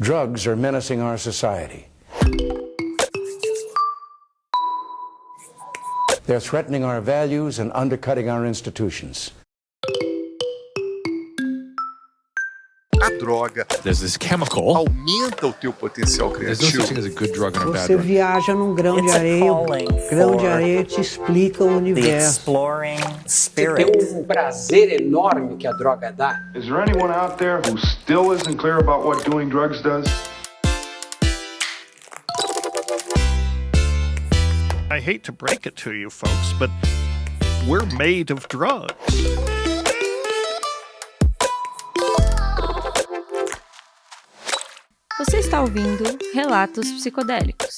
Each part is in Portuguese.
Drugs are menacing our society. They're threatening our values and undercutting our institutions. A droga There's this chemical. aumenta o teu potencial There's no criativo. such thing as a good drug and a bad Você drug. viaja num grão de areia, o grão de areia te explica o The universo. exploring Você spirit. tem um prazer enorme que a droga dá. Is there anyone out there who still isn't clear about what doing drugs does? I hate to break it to you folks, but we're made of drugs. Você está ouvindo Relatos Psicodélicos.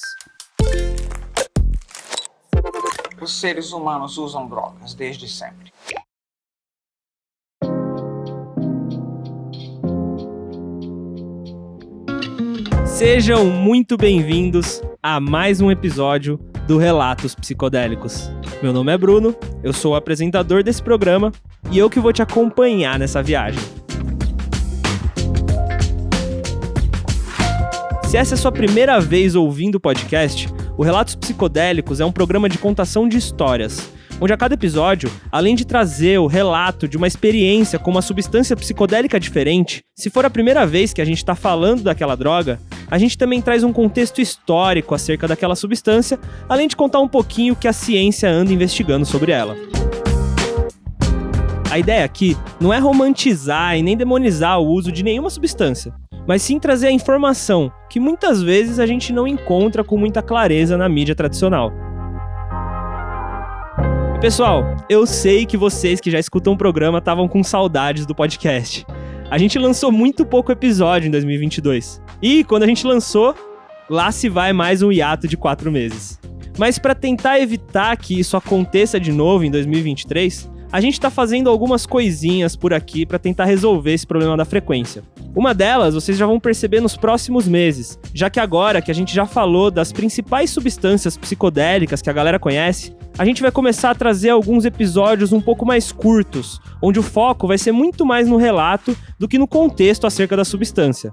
Os seres humanos usam drogas desde sempre. Sejam muito bem-vindos a mais um episódio do Relatos Psicodélicos. Meu nome é Bruno, eu sou o apresentador desse programa e eu que vou te acompanhar nessa viagem. Se essa é a sua primeira vez ouvindo o podcast, o Relatos Psicodélicos é um programa de contação de histórias, onde a cada episódio, além de trazer o relato de uma experiência com uma substância psicodélica diferente, se for a primeira vez que a gente está falando daquela droga, a gente também traz um contexto histórico acerca daquela substância, além de contar um pouquinho o que a ciência anda investigando sobre ela. A ideia aqui não é romantizar e nem demonizar o uso de nenhuma substância, mas sim trazer a informação que muitas vezes a gente não encontra com muita clareza na mídia tradicional. E pessoal, eu sei que vocês que já escutam o programa estavam com saudades do podcast. A gente lançou muito pouco episódio em 2022. E quando a gente lançou, lá se vai mais um hiato de 4 meses. Mas para tentar evitar que isso aconteça de novo em 2023, a gente tá fazendo algumas coisinhas por aqui para tentar resolver esse problema da frequência. Uma delas vocês já vão perceber nos próximos meses, já que agora que a gente já falou das principais substâncias psicodélicas que a galera conhece, a gente vai começar a trazer alguns episódios um pouco mais curtos, onde o foco vai ser muito mais no relato do que no contexto acerca da substância.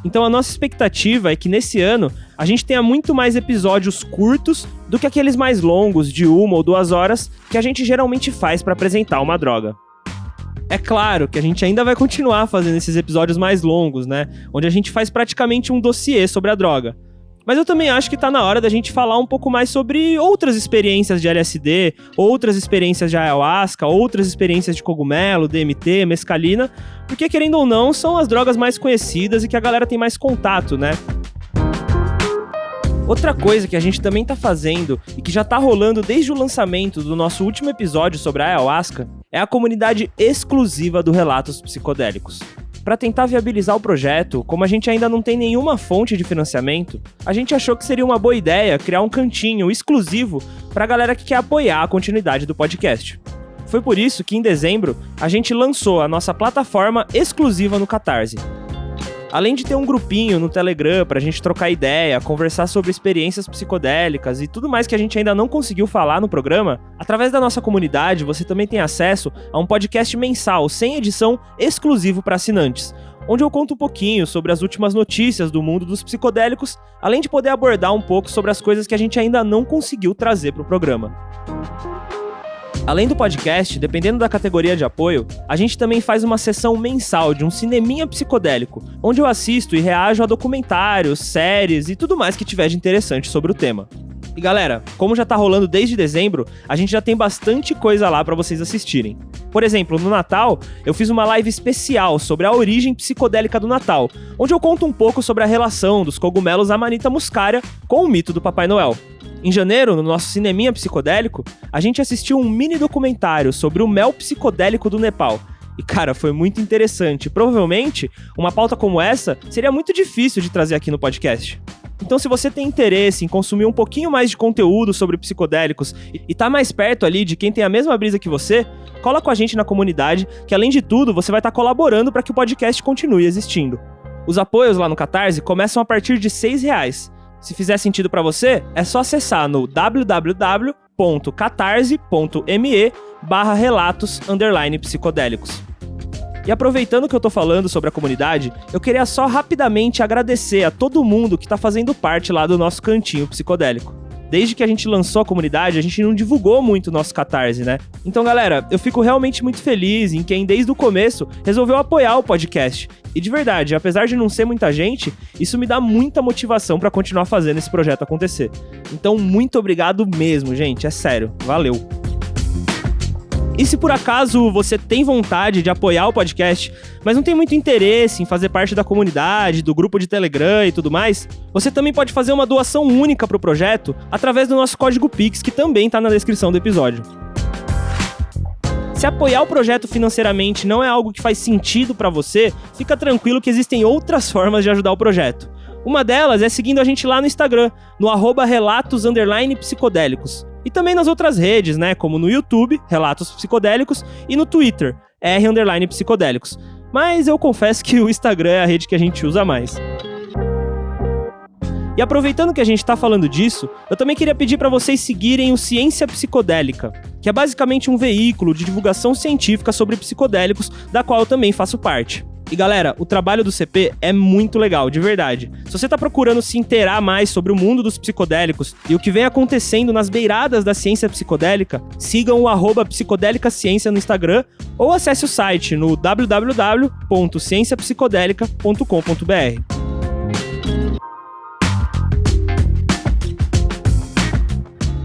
Então a nossa expectativa é que nesse ano a gente tenha muito mais episódios curtos do que aqueles mais longos de 1 ou 2 horas que a gente geralmente faz para apresentar uma droga. É claro que a gente ainda vai continuar fazendo esses episódios mais longos, né? Onde a gente faz praticamente um dossiê sobre a droga. Mas eu também acho que tá na hora da gente falar um pouco mais sobre outras experiências de LSD, outras experiências de ayahuasca, outras experiências de cogumelo, DMT, mescalina, porque querendo ou não, são as drogas mais conhecidas e que a galera tem mais contato, né? Outra coisa que a gente também tá fazendo e que já tá rolando desde o lançamento do nosso último episódio sobre a ayahuasca é a comunidade exclusiva do Relatos Psicodélicos. Para tentar viabilizar o projeto, como a gente ainda não tem nenhuma fonte de financiamento, a gente achou que seria uma boa ideia criar um cantinho exclusivo para a galera que quer apoiar a continuidade do podcast. Foi por isso que em dezembro a gente lançou a nossa plataforma exclusiva no Catarse. Além de ter um grupinho no Telegram pra gente trocar ideia, conversar sobre experiências psicodélicas e tudo mais que a gente ainda não conseguiu falar no programa, através da nossa comunidade você também tem acesso a um podcast mensal, sem edição, exclusivo para assinantes, onde eu conto um pouquinho sobre as últimas notícias do mundo dos psicodélicos, além de poder abordar um pouco sobre as coisas que a gente ainda não conseguiu trazer pro programa. Além do podcast, dependendo da categoria de apoio, a gente também faz uma sessão mensal de um cineminha psicodélico, onde eu assisto e reajo a documentários, séries e tudo mais que tiver de interessante sobre o tema. E galera, como já tá rolando desde dezembro, a gente já tem bastante coisa lá pra vocês assistirem. Por exemplo, no Natal, eu fiz uma live especial sobre a origem psicodélica do Natal, onde eu conto um pouco sobre a relação dos cogumelos Amanita muscaria com o mito do Papai Noel. Em janeiro, no nosso cineminha psicodélico, a gente assistiu um mini documentário sobre o mel psicodélico do Nepal. E cara, foi muito interessante. Provavelmente, uma pauta como essa seria muito difícil de trazer aqui no podcast. Então se você tem interesse em consumir um pouquinho mais de conteúdo sobre psicodélicos e tá mais perto ali de quem tem a mesma brisa que você, cola com a gente na comunidade, que além de tudo, você vai estar colaborando para que o podcast continue existindo. Os apoios lá no Catarse começam a partir de R$6. Se fizer sentido pra você, é só acessar no www.catarse.me/relatos_psicodélicos. E aproveitando que eu tô falando sobre a comunidade, eu queria só rapidamente agradecer a todo mundo que tá fazendo parte lá do nosso cantinho psicodélico. Desde que a gente lançou a comunidade, a gente não divulgou muito o nosso Catarse, né? Então, galera, eu fico realmente muito feliz em quem, desde o começo, resolveu apoiar o podcast. E de verdade, apesar de não ser muita gente, isso me dá muita motivação pra continuar fazendo esse projeto acontecer. Então, muito obrigado mesmo, gente. É sério. Valeu. E se por acaso você tem vontade de apoiar o podcast, mas não tem muito interesse em fazer parte da comunidade, do grupo de Telegram e tudo mais, você também pode fazer uma doação única pro projeto através do nosso código Pix, que também tá na descrição do episódio. Se apoiar o projeto financeiramente não é algo que faz sentido pra você, fica tranquilo que existem outras formas de ajudar o projeto. Uma delas é seguindo a gente lá no Instagram, no @relatos_psicodélicos. E também nas outras redes, né, como no YouTube, Relatos Psicodélicos, e no Twitter, R_Psicodélicos. Mas eu confesso que o Instagram é a rede que a gente usa mais. E aproveitando que a gente tá falando disso, eu também queria pedir para vocês seguirem o Ciência Psicodélica, que é basicamente um veículo de divulgação científica sobre psicodélicos, da qual eu também faço parte. E galera, o trabalho do CP é muito legal, de verdade. Se você tá procurando se inteirar mais sobre o mundo dos psicodélicos e o que vem acontecendo nas beiradas da ciência psicodélica, sigam o @psicodélicaciência no Instagram ou acesse o site no www.cienciapsicodélica.com.br.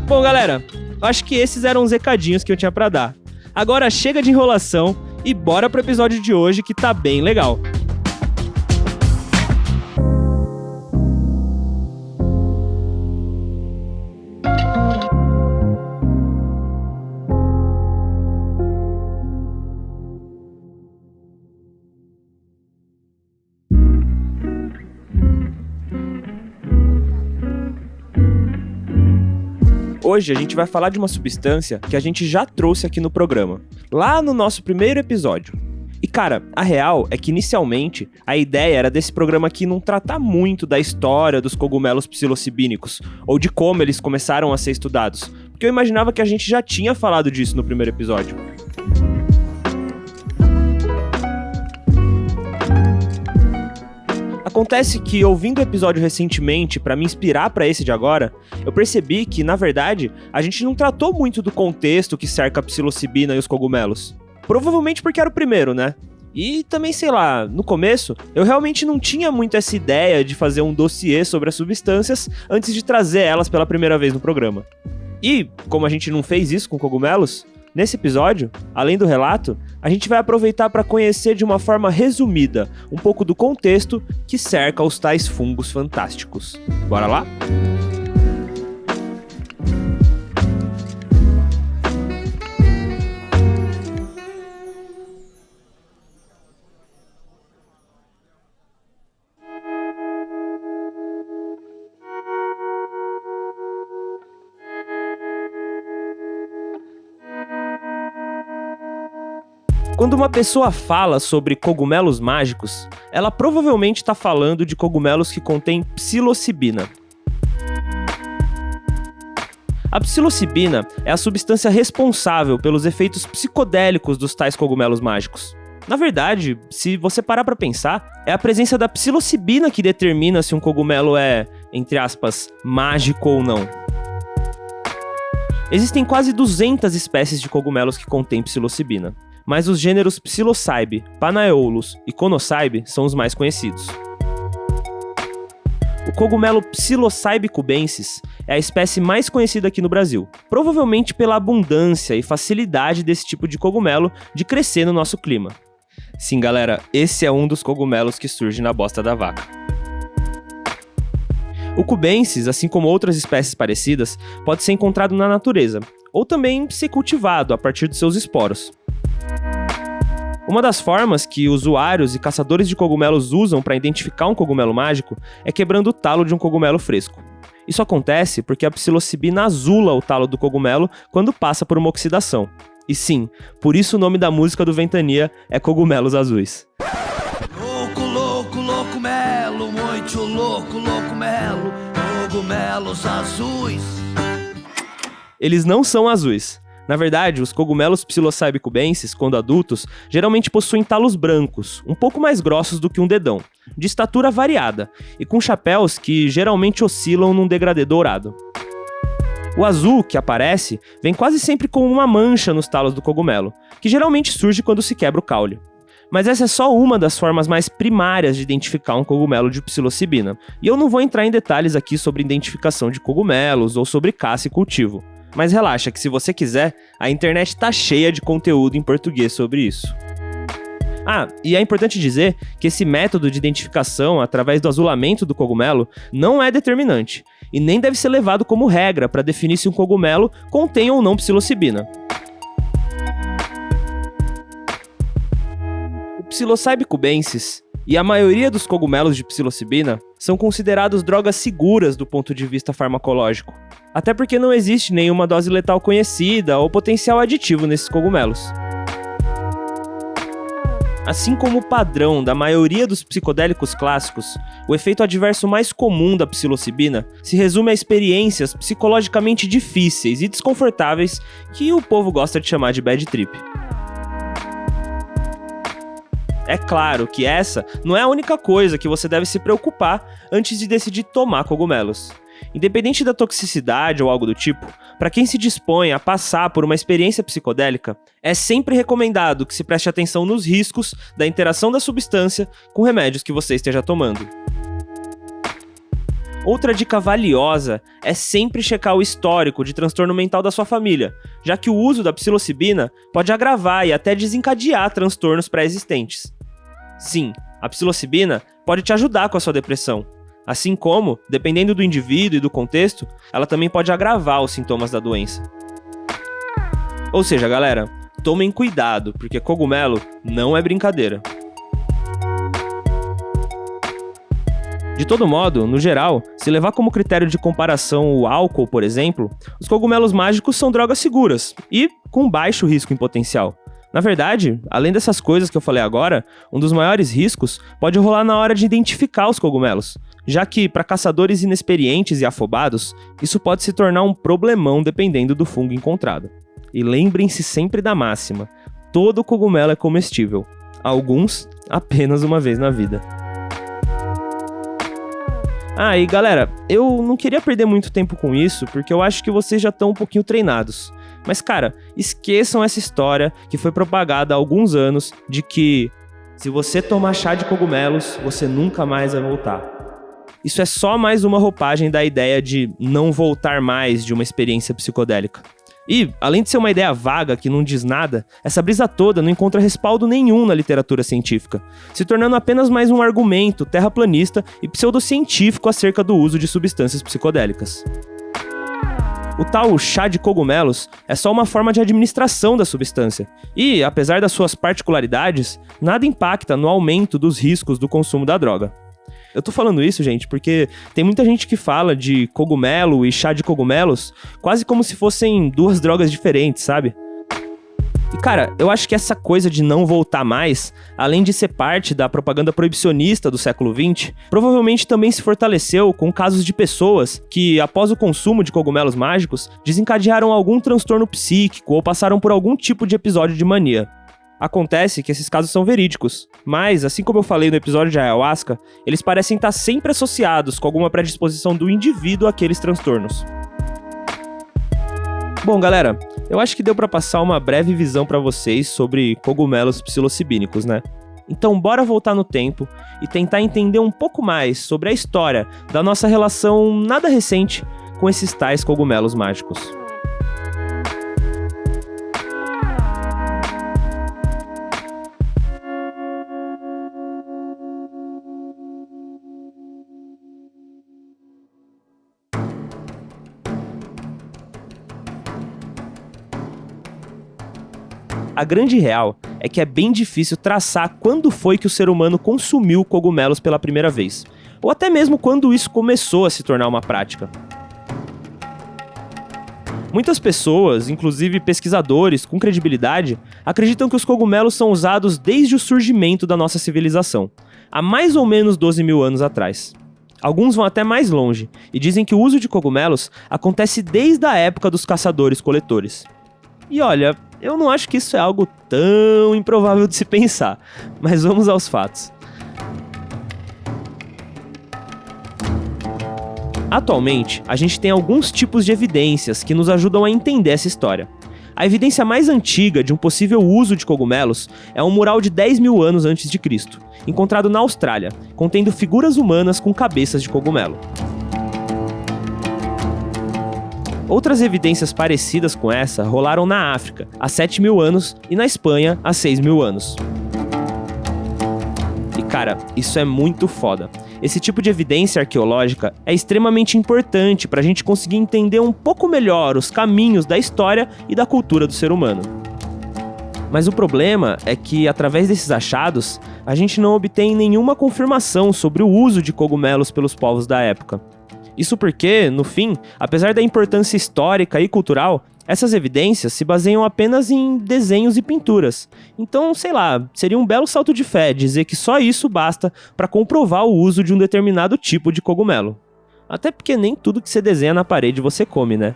Bom, galera, acho que esses eram os recadinhos que eu tinha pra dar. Agora chega de enrolação e bora pro episódio de hoje que tá bem legal. Hoje a gente vai falar de uma substância que a gente já trouxe aqui no programa, lá no nosso primeiro episódio. E cara, a real é que inicialmente a ideia era desse programa aqui não tratar muito da história dos cogumelos psilocibínicos, ou de como eles começaram a ser estudados, porque eu imaginava que a gente já tinha falado disso no primeiro episódio. Acontece que, ouvindo o episódio recentemente para me inspirar para esse de agora, eu percebi que, na verdade, a gente não tratou muito do contexto que cerca a psilocibina e os cogumelos. Provavelmente porque era o primeiro, né? E também, sei lá, no começo, eu realmente não tinha muito essa ideia de fazer um dossiê sobre as substâncias antes de trazer elas pela primeira vez no programa. E, como a gente não fez isso com cogumelos, nesse episódio, além do relato, a gente vai aproveitar para conhecer de uma forma resumida um pouco do contexto que cerca os tais fungos fantásticos. Bora lá? Quando uma pessoa fala sobre cogumelos mágicos, ela provavelmente está falando de cogumelos que contêm psilocibina. A psilocibina é a substância responsável pelos efeitos psicodélicos dos tais cogumelos mágicos. Na verdade, se você parar para pensar, é a presença da psilocibina que determina se um cogumelo é, entre aspas, mágico ou não. Existem quase 200 espécies de cogumelos que contêm psilocibina, mas os gêneros Psilocybe, Panaeolus e Conocybe são os mais conhecidos. O cogumelo Psilocybe cubensis é a espécie mais conhecida aqui no Brasil, provavelmente pela abundância e facilidade desse tipo de cogumelo de crescer no nosso clima. Sim, galera, esse é um dos cogumelos que surge na bosta da vaca. O cubensis, assim como outras espécies parecidas, pode ser encontrado na natureza, ou também ser cultivado a partir dos seus esporos. Uma das formas que usuários e caçadores de cogumelos usam para identificar um cogumelo mágico é quebrando o talo de um cogumelo fresco. Isso acontece porque a psilocibina azula o talo do cogumelo quando passa por uma oxidação. E sim, por isso o nome da música do Ventania é Cogumelos Azuis. Louco, louco, louco melo, muito louco, louco melo, cogumelos azuis. Eles não são azuis, Na verdade, os cogumelos Psilocybe cubensis, quando adultos, geralmente possuem talos brancos, um pouco mais grossos do que um dedão, de estatura variada, e com chapéus que geralmente oscilam num degradê dourado. O azul, que aparece, vem quase sempre com uma mancha nos talos do cogumelo, que geralmente surge quando se quebra o caule. Mas essa é só uma das formas mais primárias de identificar um cogumelo de psilocibina, e eu não vou entrar em detalhes aqui sobre identificação de cogumelos ou sobre caça e cultivo. Mas relaxa que se você quiser, a internet tá cheia de conteúdo em português sobre isso. Ah, e é importante dizer que esse método de identificação através do azulamento do cogumelo não é determinante, e nem deve ser levado como regra para definir se um cogumelo contém ou não psilocibina. O Psilocybe cubensis e a maioria dos cogumelos de psilocibina são considerados drogas seguras do ponto de vista farmacológico, até porque não existe nenhuma dose letal conhecida ou potencial aditivo nesses cogumelos. Assim como o padrão da maioria dos psicodélicos clássicos, o efeito adverso mais comum da psilocibina se resume a experiências psicologicamente difíceis e desconfortáveis que o povo gosta de chamar de bad trip. É claro que essa não é a única coisa que você deve se preocupar antes de decidir tomar cogumelos. Independente da toxicidade ou algo do tipo, para quem se dispõe a passar por uma experiência psicodélica, é sempre recomendado que se preste atenção nos riscos da interação da substância com remédios que você esteja tomando. Outra dica valiosa é sempre checar o histórico de transtorno mental da sua família, já que o uso da psilocibina pode agravar e até desencadear transtornos pré-existentes. Sim, a psilocibina pode te ajudar com a sua depressão, assim como, dependendo do indivíduo e do contexto, ela também pode agravar os sintomas da doença. Ou seja, galera, tomem cuidado, porque cogumelo não é brincadeira. De todo modo, no geral, se levar como critério de comparação o álcool, por exemplo, os cogumelos mágicos são drogas seguras e com baixo risco em potencial. Na verdade, além dessas coisas que eu falei agora, um dos maiores riscos pode rolar na hora de identificar os cogumelos, já que, para caçadores inexperientes e afobados, isso pode se tornar um problemão dependendo do fungo encontrado. E lembrem-se sempre da máxima: todo cogumelo é comestível, alguns apenas uma vez na vida. Ah, e galera, eu não queria perder muito tempo com isso, porque eu acho que vocês já estão um pouquinho treinados. Mas cara, esqueçam essa história que foi propagada há alguns anos de que se você tomar chá de cogumelos, você nunca mais vai voltar. Isso é só mais uma roupagem da ideia de não voltar mais de uma experiência psicodélica. E, além de ser uma ideia vaga que não diz nada, essa brisa toda não encontra respaldo nenhum na literatura científica, se tornando apenas mais um argumento terraplanista e pseudocientífico acerca do uso de substâncias psicodélicas. O tal chá de cogumelos é só uma forma de administração da substância, e, apesar das suas particularidades, nada impacta no aumento dos riscos do consumo da droga. Eu tô falando isso, gente, porque tem muita gente que fala de cogumelo e chá de cogumelos quase como se fossem duas drogas diferentes, sabe? E cara, eu acho que essa coisa de não voltar mais, além de ser parte da propaganda proibicionista do século XX, provavelmente também se fortaleceu com casos de pessoas que, após o consumo de cogumelos mágicos, desencadearam algum transtorno psíquico ou passaram por algum tipo de episódio de mania. Acontece que esses casos são verídicos, mas, assim como eu falei no episódio de ayahuasca, eles parecem estar sempre associados com alguma predisposição do indivíduo àqueles transtornos. Bom, galera, eu acho que deu pra passar uma breve visão pra vocês sobre cogumelos psilocibínicos, né? Então bora voltar no tempo e tentar entender um pouco mais sobre a história da nossa relação nada recente com esses tais cogumelos mágicos. A grande real é que é bem difícil traçar quando foi que o ser humano consumiu cogumelos pela primeira vez, ou até mesmo quando isso começou a se tornar uma prática. Muitas pessoas, inclusive pesquisadores com credibilidade, acreditam que os cogumelos são usados desde o surgimento da nossa civilização, há mais ou menos 12 mil anos atrás. Alguns vão até mais longe e dizem que o uso de cogumelos acontece desde a época dos caçadores-coletores. E olha, eu não acho que isso é algo tão improvável de se pensar, mas vamos aos fatos. Atualmente, a gente tem alguns tipos de evidências que nos ajudam a entender essa história. A evidência mais antiga de um possível uso de cogumelos é um mural de 10 mil anos antes de Cristo, encontrado na Austrália, contendo figuras humanas com cabeças de cogumelo. Outras evidências parecidas com essa rolaram na África, há 7 mil anos, e na Espanha, há 6 mil anos. E cara, isso é muito foda. Esse tipo de evidência arqueológica é extremamente importante para a gente conseguir entender um pouco melhor os caminhos da história e da cultura do ser humano. Mas o problema é que, através desses achados, a gente não obtém nenhuma confirmação sobre o uso de cogumelos pelos povos da época. Isso porque, no fim, apesar da importância histórica e cultural, essas evidências se baseiam apenas em desenhos e pinturas. Então, sei lá, seria um belo salto de fé dizer que só isso basta para comprovar o uso de um determinado tipo de cogumelo. Até porque nem tudo que você desenha na parede você come, né?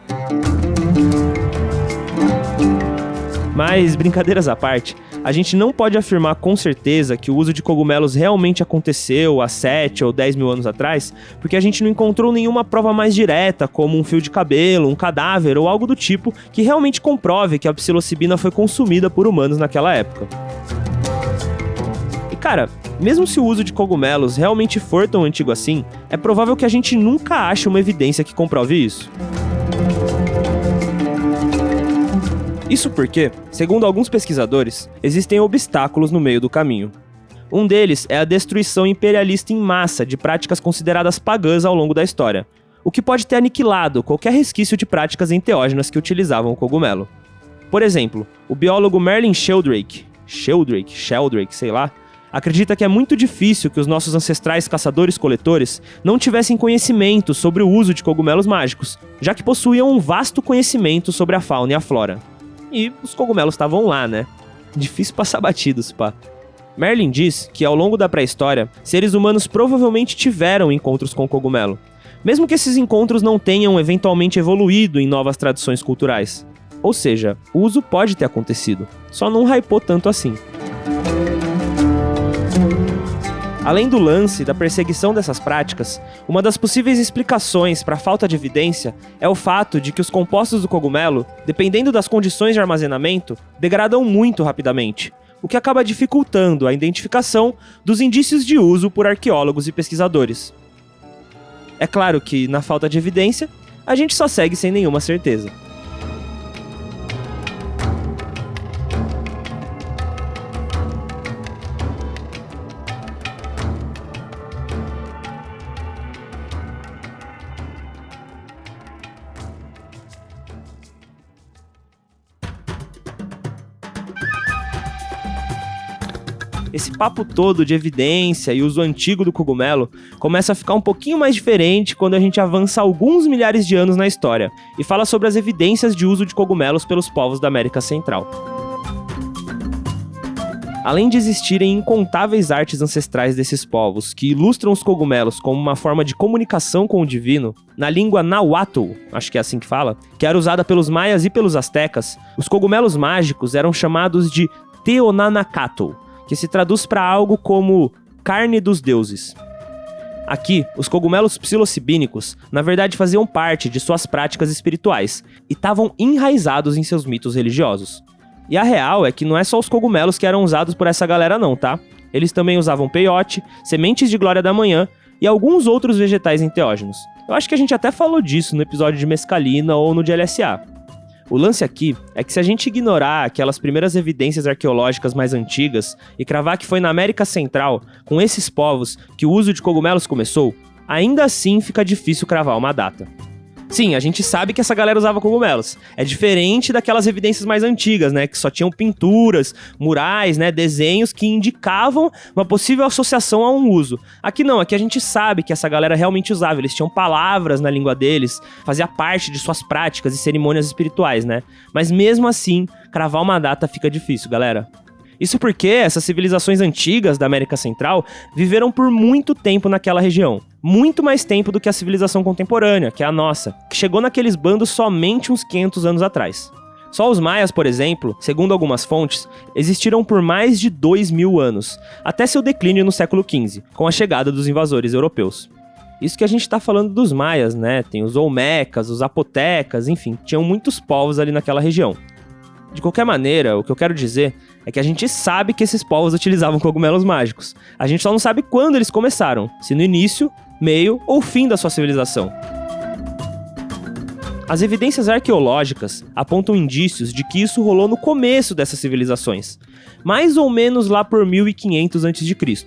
Mas, brincadeiras à parte, a gente não pode afirmar com certeza que o uso de cogumelos realmente aconteceu há 7 ou 10 mil anos atrás, porque a gente não encontrou nenhuma prova mais direta, como um fio de cabelo, um cadáver ou algo do tipo, que realmente comprove que a psilocibina foi consumida por humanos naquela época. E cara, mesmo se o uso de cogumelos realmente for tão antigo assim, é provável que a gente nunca ache uma evidência que comprove isso. Isso porque, segundo alguns pesquisadores, existem obstáculos no meio do caminho. Um deles é a destruição imperialista em massa de práticas consideradas pagãs ao longo da história, o que pode ter aniquilado qualquer resquício de práticas enteógenas que utilizavam o cogumelo. Por exemplo, o biólogo Merlin Sheldrake, sei lá, acredita que é muito difícil que os nossos ancestrais caçadores-coletores não tivessem conhecimento sobre o uso de cogumelos mágicos, já que possuíam um vasto conhecimento sobre a fauna e a flora. E os cogumelos estavam lá, né? Difícil passar batidos, pá. Merlin diz que ao longo da pré-história, seres humanos provavelmente tiveram encontros com o cogumelo, mesmo que esses encontros não tenham eventualmente evoluído em novas tradições culturais. Ou seja, o uso pode ter acontecido, só não hypou tanto assim. Além do lance da perseguição dessas práticas, uma das possíveis explicações para a falta de evidência é o fato de que os compostos do cogumelo, dependendo das condições de armazenamento, degradam muito rapidamente, o que acaba dificultando a identificação dos indícios de uso por arqueólogos e pesquisadores. É claro que, na falta de evidência, a gente só segue sem nenhuma certeza. Esse papo todo de evidência e uso antigo do cogumelo começa a ficar um pouquinho mais diferente quando a gente avança alguns milhares de anos na história e fala sobre as evidências de uso de cogumelos pelos povos da América Central. Além de existirem incontáveis artes ancestrais desses povos que ilustram os cogumelos como uma forma de comunicação com o divino, na língua nahuatl, acho que é assim que fala, que era usada pelos maias e pelos astecas, os cogumelos mágicos eram chamados de Teonanacatl, que se traduz para algo como carne dos deuses. Aqui, os cogumelos psilocibínicos, na verdade, faziam parte de suas práticas espirituais e estavam enraizados em seus mitos religiosos. E a real é que não é só os cogumelos que eram usados por essa galera não, tá? Eles também usavam peiote, sementes de glória da manhã e alguns outros vegetais enteógenos. Eu acho que a gente até falou disso no episódio de mescalina ou no de LSA. O lance aqui é que se a gente ignorar aquelas primeiras evidências arqueológicas mais antigas e cravar que foi na América Central, com esses povos, que o uso de cogumelos começou, ainda assim fica difícil cravar uma data. Sim, a gente sabe que essa galera usava cogumelos. É diferente daquelas evidências mais antigas, né? Que só tinham pinturas, murais, né? Desenhos que indicavam uma possível associação a um uso. Aqui não, aqui a gente sabe que essa galera realmente usava. Eles tinham palavras na língua deles, fazia parte de suas práticas e cerimônias espirituais, né? Mas mesmo assim, cravar uma data fica difícil, galera. Isso porque essas civilizações antigas da América Central viveram por muito tempo naquela região. Muito mais tempo do que a civilização contemporânea, que é a nossa, que chegou naqueles bandos somente uns 500 anos atrás. Só os maias, por exemplo, segundo algumas fontes, existiram por mais de 2.000 anos, até seu declínio no século XV, com a chegada dos invasores europeus. Isso que a gente tá falando dos maias, né? Tem os olmecas, os zapotecas, enfim, tinham muitos povos ali naquela região. De qualquer maneira, o que eu quero dizer é que a gente sabe que esses povos utilizavam cogumelos mágicos. A gente só não sabe quando eles começaram, se no início, meio ou fim da sua civilização. As evidências arqueológicas apontam indícios de que isso rolou no começo dessas civilizações, mais ou menos lá por 1500 a.C.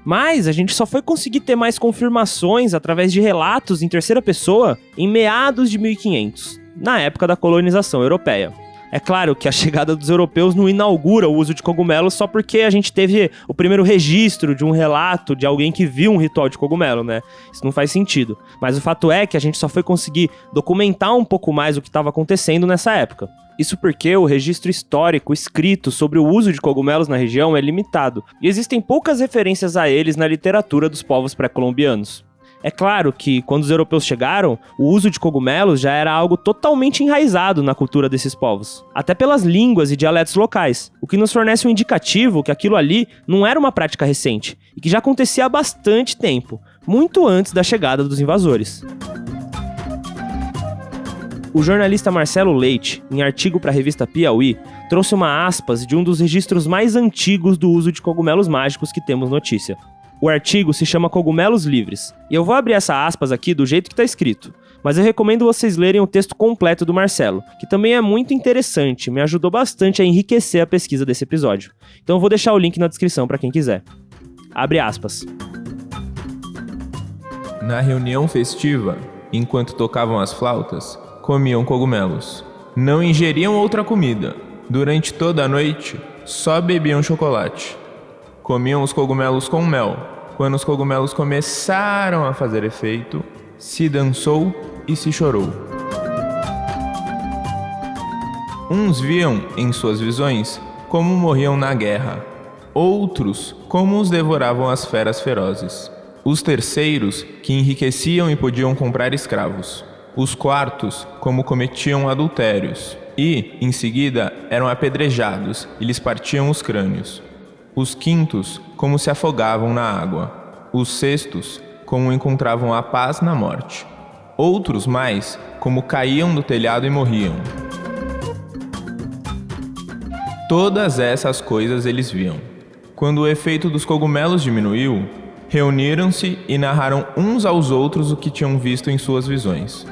Mas a gente só foi conseguir ter mais confirmações através de relatos em terceira pessoa em meados de 1500, na época da colonização europeia. É claro que a chegada dos europeus não inaugura o uso de cogumelos só porque a gente teve o primeiro registro de um relato de alguém que viu um ritual de cogumelo, né? Isso não faz sentido. Mas o fato é que a gente só foi conseguir documentar um pouco mais o que estava acontecendo nessa época. Isso porque o registro histórico escrito sobre o uso de cogumelos na região é limitado, e existem poucas referências a eles na literatura dos povos pré-colombianos. É claro que, quando os europeus chegaram, o uso de cogumelos já era algo totalmente enraizado na cultura desses povos, até pelas línguas e dialetos locais, o que nos fornece um indicativo que aquilo ali não era uma prática recente, e que já acontecia há bastante tempo, muito antes da chegada dos invasores. O jornalista Marcelo Leite, em artigo para a revista Piauí, trouxe uma aspas de um dos registros mais antigos do uso de cogumelos mágicos que temos notícia. O artigo se chama Cogumelos Livres, e eu vou abrir essa aspas aqui do jeito que está escrito, mas eu recomendo vocês lerem o texto completo do Marcelo, que também é muito interessante, me ajudou bastante a enriquecer a pesquisa desse episódio. Então eu vou deixar o link na descrição para quem quiser. Abre aspas. Na reunião festiva, enquanto tocavam as flautas, comiam cogumelos. Não ingeriam outra comida. Durante toda a noite, só bebiam chocolate. Comiam os cogumelos com mel. Quando os cogumelos começaram a fazer efeito, se dançou e se chorou. Uns viam, em suas visões, como morriam na guerra. Outros, como os devoravam as feras ferozes. Os terceiros, que enriqueciam e podiam comprar escravos. Os quartos, como cometiam adultérios. E, em seguida, eram apedrejados e lhes partiam os crânios. Os quintos, como se afogavam na água. Os sextos, como encontravam a paz na morte. Outros mais, como caíam do telhado e morriam. Todas essas coisas eles viam. Quando o efeito dos cogumelos diminuiu, reuniram-se e narraram uns aos outros o que tinham visto em suas visões.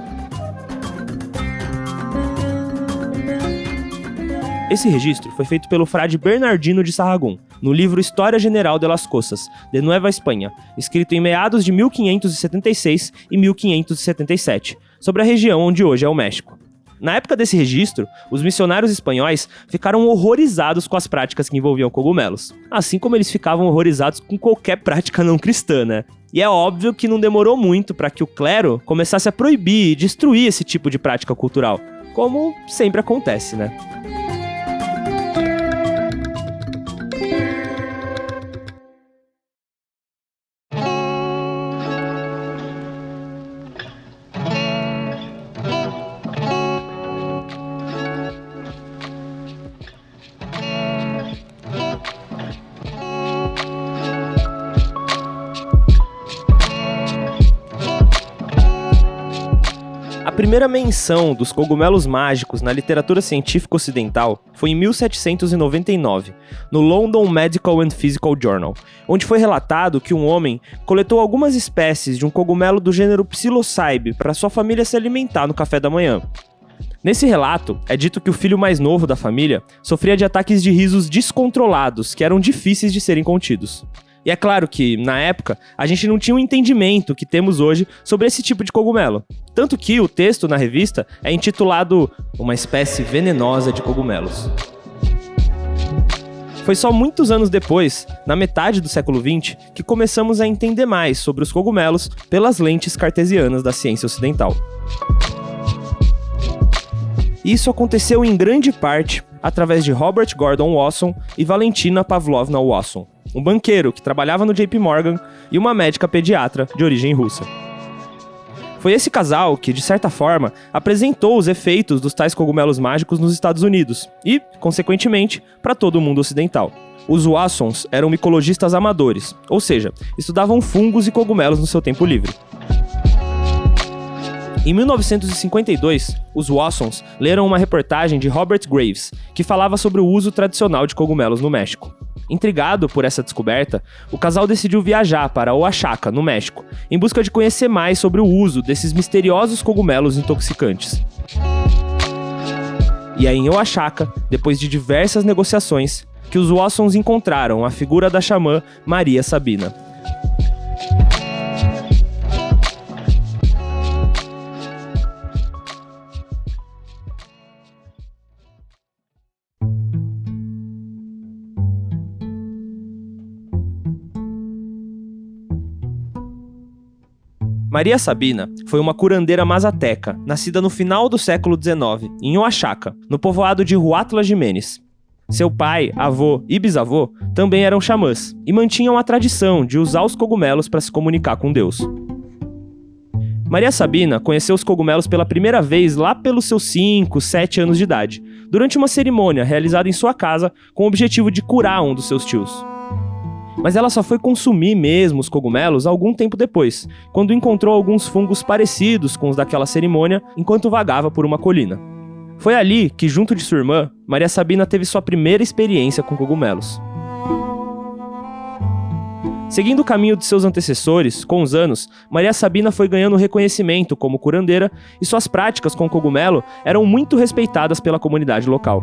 Esse registro foi feito pelo frade Bernardino de Sahagún, no livro História General de las Cosas, de Nueva Espanha, escrito em meados de 1576 e 1577, sobre a região onde hoje é o México. Na época desse registro, os missionários espanhóis ficaram horrorizados com as práticas que envolviam cogumelos, assim como eles ficavam horrorizados com qualquer prática não cristã, né? E é óbvio que não demorou muito para que o clero começasse a proibir e destruir esse tipo de prática cultural, como sempre acontece, né? A primeira menção dos cogumelos mágicos na literatura científica ocidental foi em 1799, no London Medical and Physical Journal, onde foi relatado que um homem coletou algumas espécies de um cogumelo do gênero Psilocybe para sua família se alimentar no café da manhã. Nesse relato, é dito que o filho mais novo da família sofria de ataques de risos descontrolados que eram difíceis de serem contidos. E é claro que, na época, a gente não tinha o entendimento que temos hoje sobre esse tipo de cogumelo. Tanto que o texto na revista é intitulado Uma espécie venenosa de cogumelos. Foi só muitos anos depois, na metade do século XX, que começamos a entender mais sobre os cogumelos pelas lentes cartesianas da ciência ocidental. Isso aconteceu em grande parte através de Robert Gordon Wasson e Valentina Pavlovna Wasson, um banqueiro que trabalhava no JP Morgan e uma médica pediatra de origem russa. Foi esse casal que, de certa forma, apresentou os efeitos dos tais cogumelos mágicos nos Estados Unidos e, consequentemente, para todo o mundo ocidental. Os Wassons eram micologistas amadores, ou seja, estudavam fungos e cogumelos no seu tempo livre. Em 1952, os Wassons leram uma reportagem de Robert Graves, que falava sobre o uso tradicional de cogumelos no México. Intrigado por essa descoberta, o casal decidiu viajar para Oaxaca, no México, em busca de conhecer mais sobre o uso desses misteriosos cogumelos intoxicantes. E é em Oaxaca, depois de diversas negociações, que os Wassons encontraram a figura da xamã Maria Sabina. Maria Sabina foi uma curandeira mazateca, nascida no final do século XIX, em Oaxaca, no povoado de Huatla Jiménez. Seu pai, avô e bisavô também eram xamãs e mantinham a tradição de usar os cogumelos para se comunicar com Deus. Maria Sabina conheceu os cogumelos pela primeira vez lá pelos seus 5, 7 anos de idade, durante uma cerimônia realizada em sua casa com o objetivo de curar um dos seus tios. Mas ela só foi consumir mesmo os cogumelos algum tempo depois, quando encontrou alguns fungos parecidos com os daquela cerimônia enquanto vagava por uma colina. Foi ali que, junto de sua irmã, Maria Sabina teve sua primeira experiência com cogumelos. Seguindo o caminho de seus antecessores, com os anos, Maria Sabina foi ganhando reconhecimento como curandeira e suas práticas com cogumelo eram muito respeitadas pela comunidade local.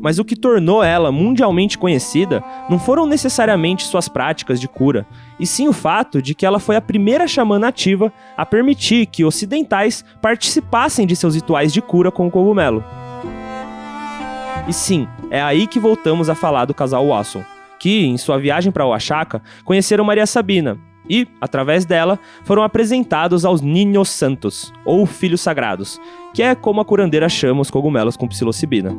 Mas o que tornou ela mundialmente conhecida não foram necessariamente suas práticas de cura, e sim o fato de que ela foi a primeira xamã nativa a permitir que ocidentais participassem de seus rituais de cura com o cogumelo. E sim, é aí que voltamos a falar do casal Wasson, que, em sua viagem para Oaxaca, conheceram Maria Sabina e, através dela, foram apresentados aos Niños Santos, ou Filhos Sagrados, que é como a curandeira chama os cogumelos com psilocibina.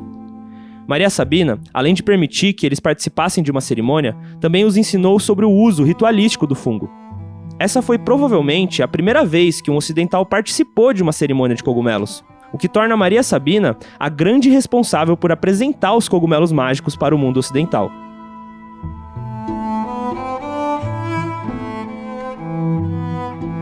Maria Sabina, além de permitir que eles participassem de uma cerimônia, também os ensinou sobre o uso ritualístico do fungo. Essa foi provavelmente a primeira vez que um ocidental participou de uma cerimônia de cogumelos, o que torna Maria Sabina a grande responsável por apresentar os cogumelos mágicos para o mundo ocidental.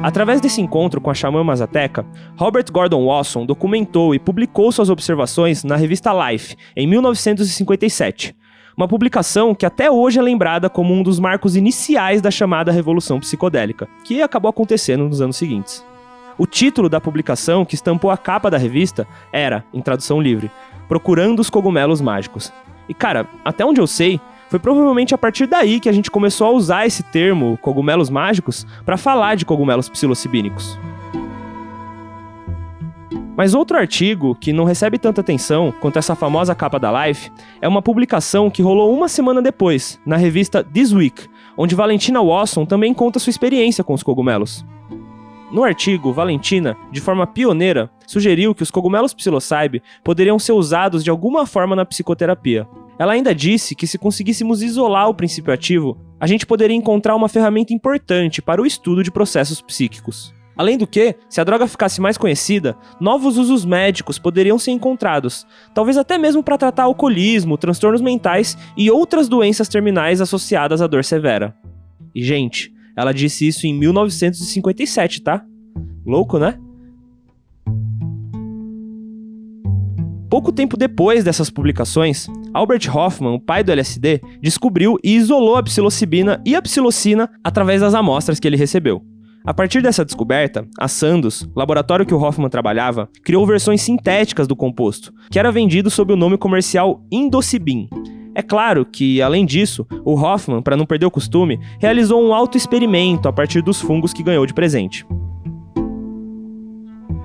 Através desse encontro com a xamã mazateca, Robert Gordon Wasson documentou e publicou suas observações na revista Life, em 1957, uma publicação que até hoje é lembrada como um dos marcos iniciais da chamada Revolução Psicodélica, que acabou acontecendo nos anos seguintes. O título da publicação, que estampou a capa da revista, era, em tradução livre, Procurando os Cogumelos Mágicos. E cara, até onde eu sei, foi provavelmente a partir daí que a gente começou a usar esse termo, cogumelos mágicos, para falar de cogumelos psilocibínicos. Mas outro artigo, que não recebe tanta atenção quanto essa famosa capa da Life, é uma publicação que rolou uma semana depois, na revista This Week, onde Valentina Wasson também conta sua experiência com os cogumelos. No artigo, Valentina, de forma pioneira, sugeriu que os cogumelos psilocybe poderiam ser usados de alguma forma na psicoterapia. Ela ainda disse que se conseguíssemos isolar o princípio ativo, a gente poderia encontrar uma ferramenta importante para o estudo de processos psíquicos. Além do que, se a droga ficasse mais conhecida, novos usos médicos poderiam ser encontrados, talvez até mesmo para tratar alcoolismo, transtornos mentais e outras doenças terminais associadas à dor severa. E, gente, ela disse isso em 1957, tá? Louco, né? Pouco tempo depois dessas publicações, Albert Hofmann, o pai do LSD, descobriu e isolou a psilocibina e a psilocina através das amostras que ele recebeu. A partir dessa descoberta, a Sandoz, laboratório que o Hofmann trabalhava, criou versões sintéticas do composto, que era vendido sob o nome comercial Indocibin. É claro que, além disso, o Hofmann, para não perder o costume, realizou um autoexperimento a partir dos fungos que ganhou de presente.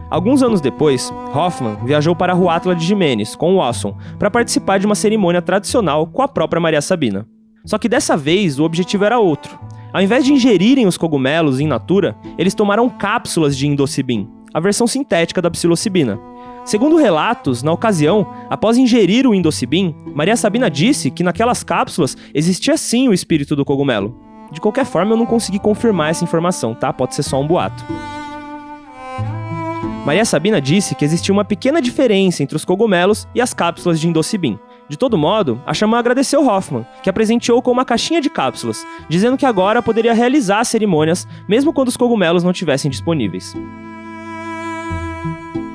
Alguns anos depois, Hofmann viajou para Huatla de Jiménez com Wasson para participar de uma cerimônia tradicional com a própria Maria Sabina. Só que dessa vez o objetivo era outro. Ao invés de ingerirem os cogumelos in natura, eles tomaram cápsulas de indocibin, a versão sintética da psilocibina. Segundo relatos, na ocasião, após ingerir o indocibin, Maria Sabina disse que naquelas cápsulas existia sim o espírito do cogumelo. De qualquer forma, eu não consegui confirmar essa informação, tá? Pode ser só um boato. Maria Sabina disse que existia uma pequena diferença entre os cogumelos e as cápsulas de Indocibin. De todo modo, a xamã agradeceu Hoffman, que a presenteou com uma caixinha de cápsulas, dizendo que agora poderia realizar as cerimônias, mesmo quando os cogumelos não estivessem disponíveis.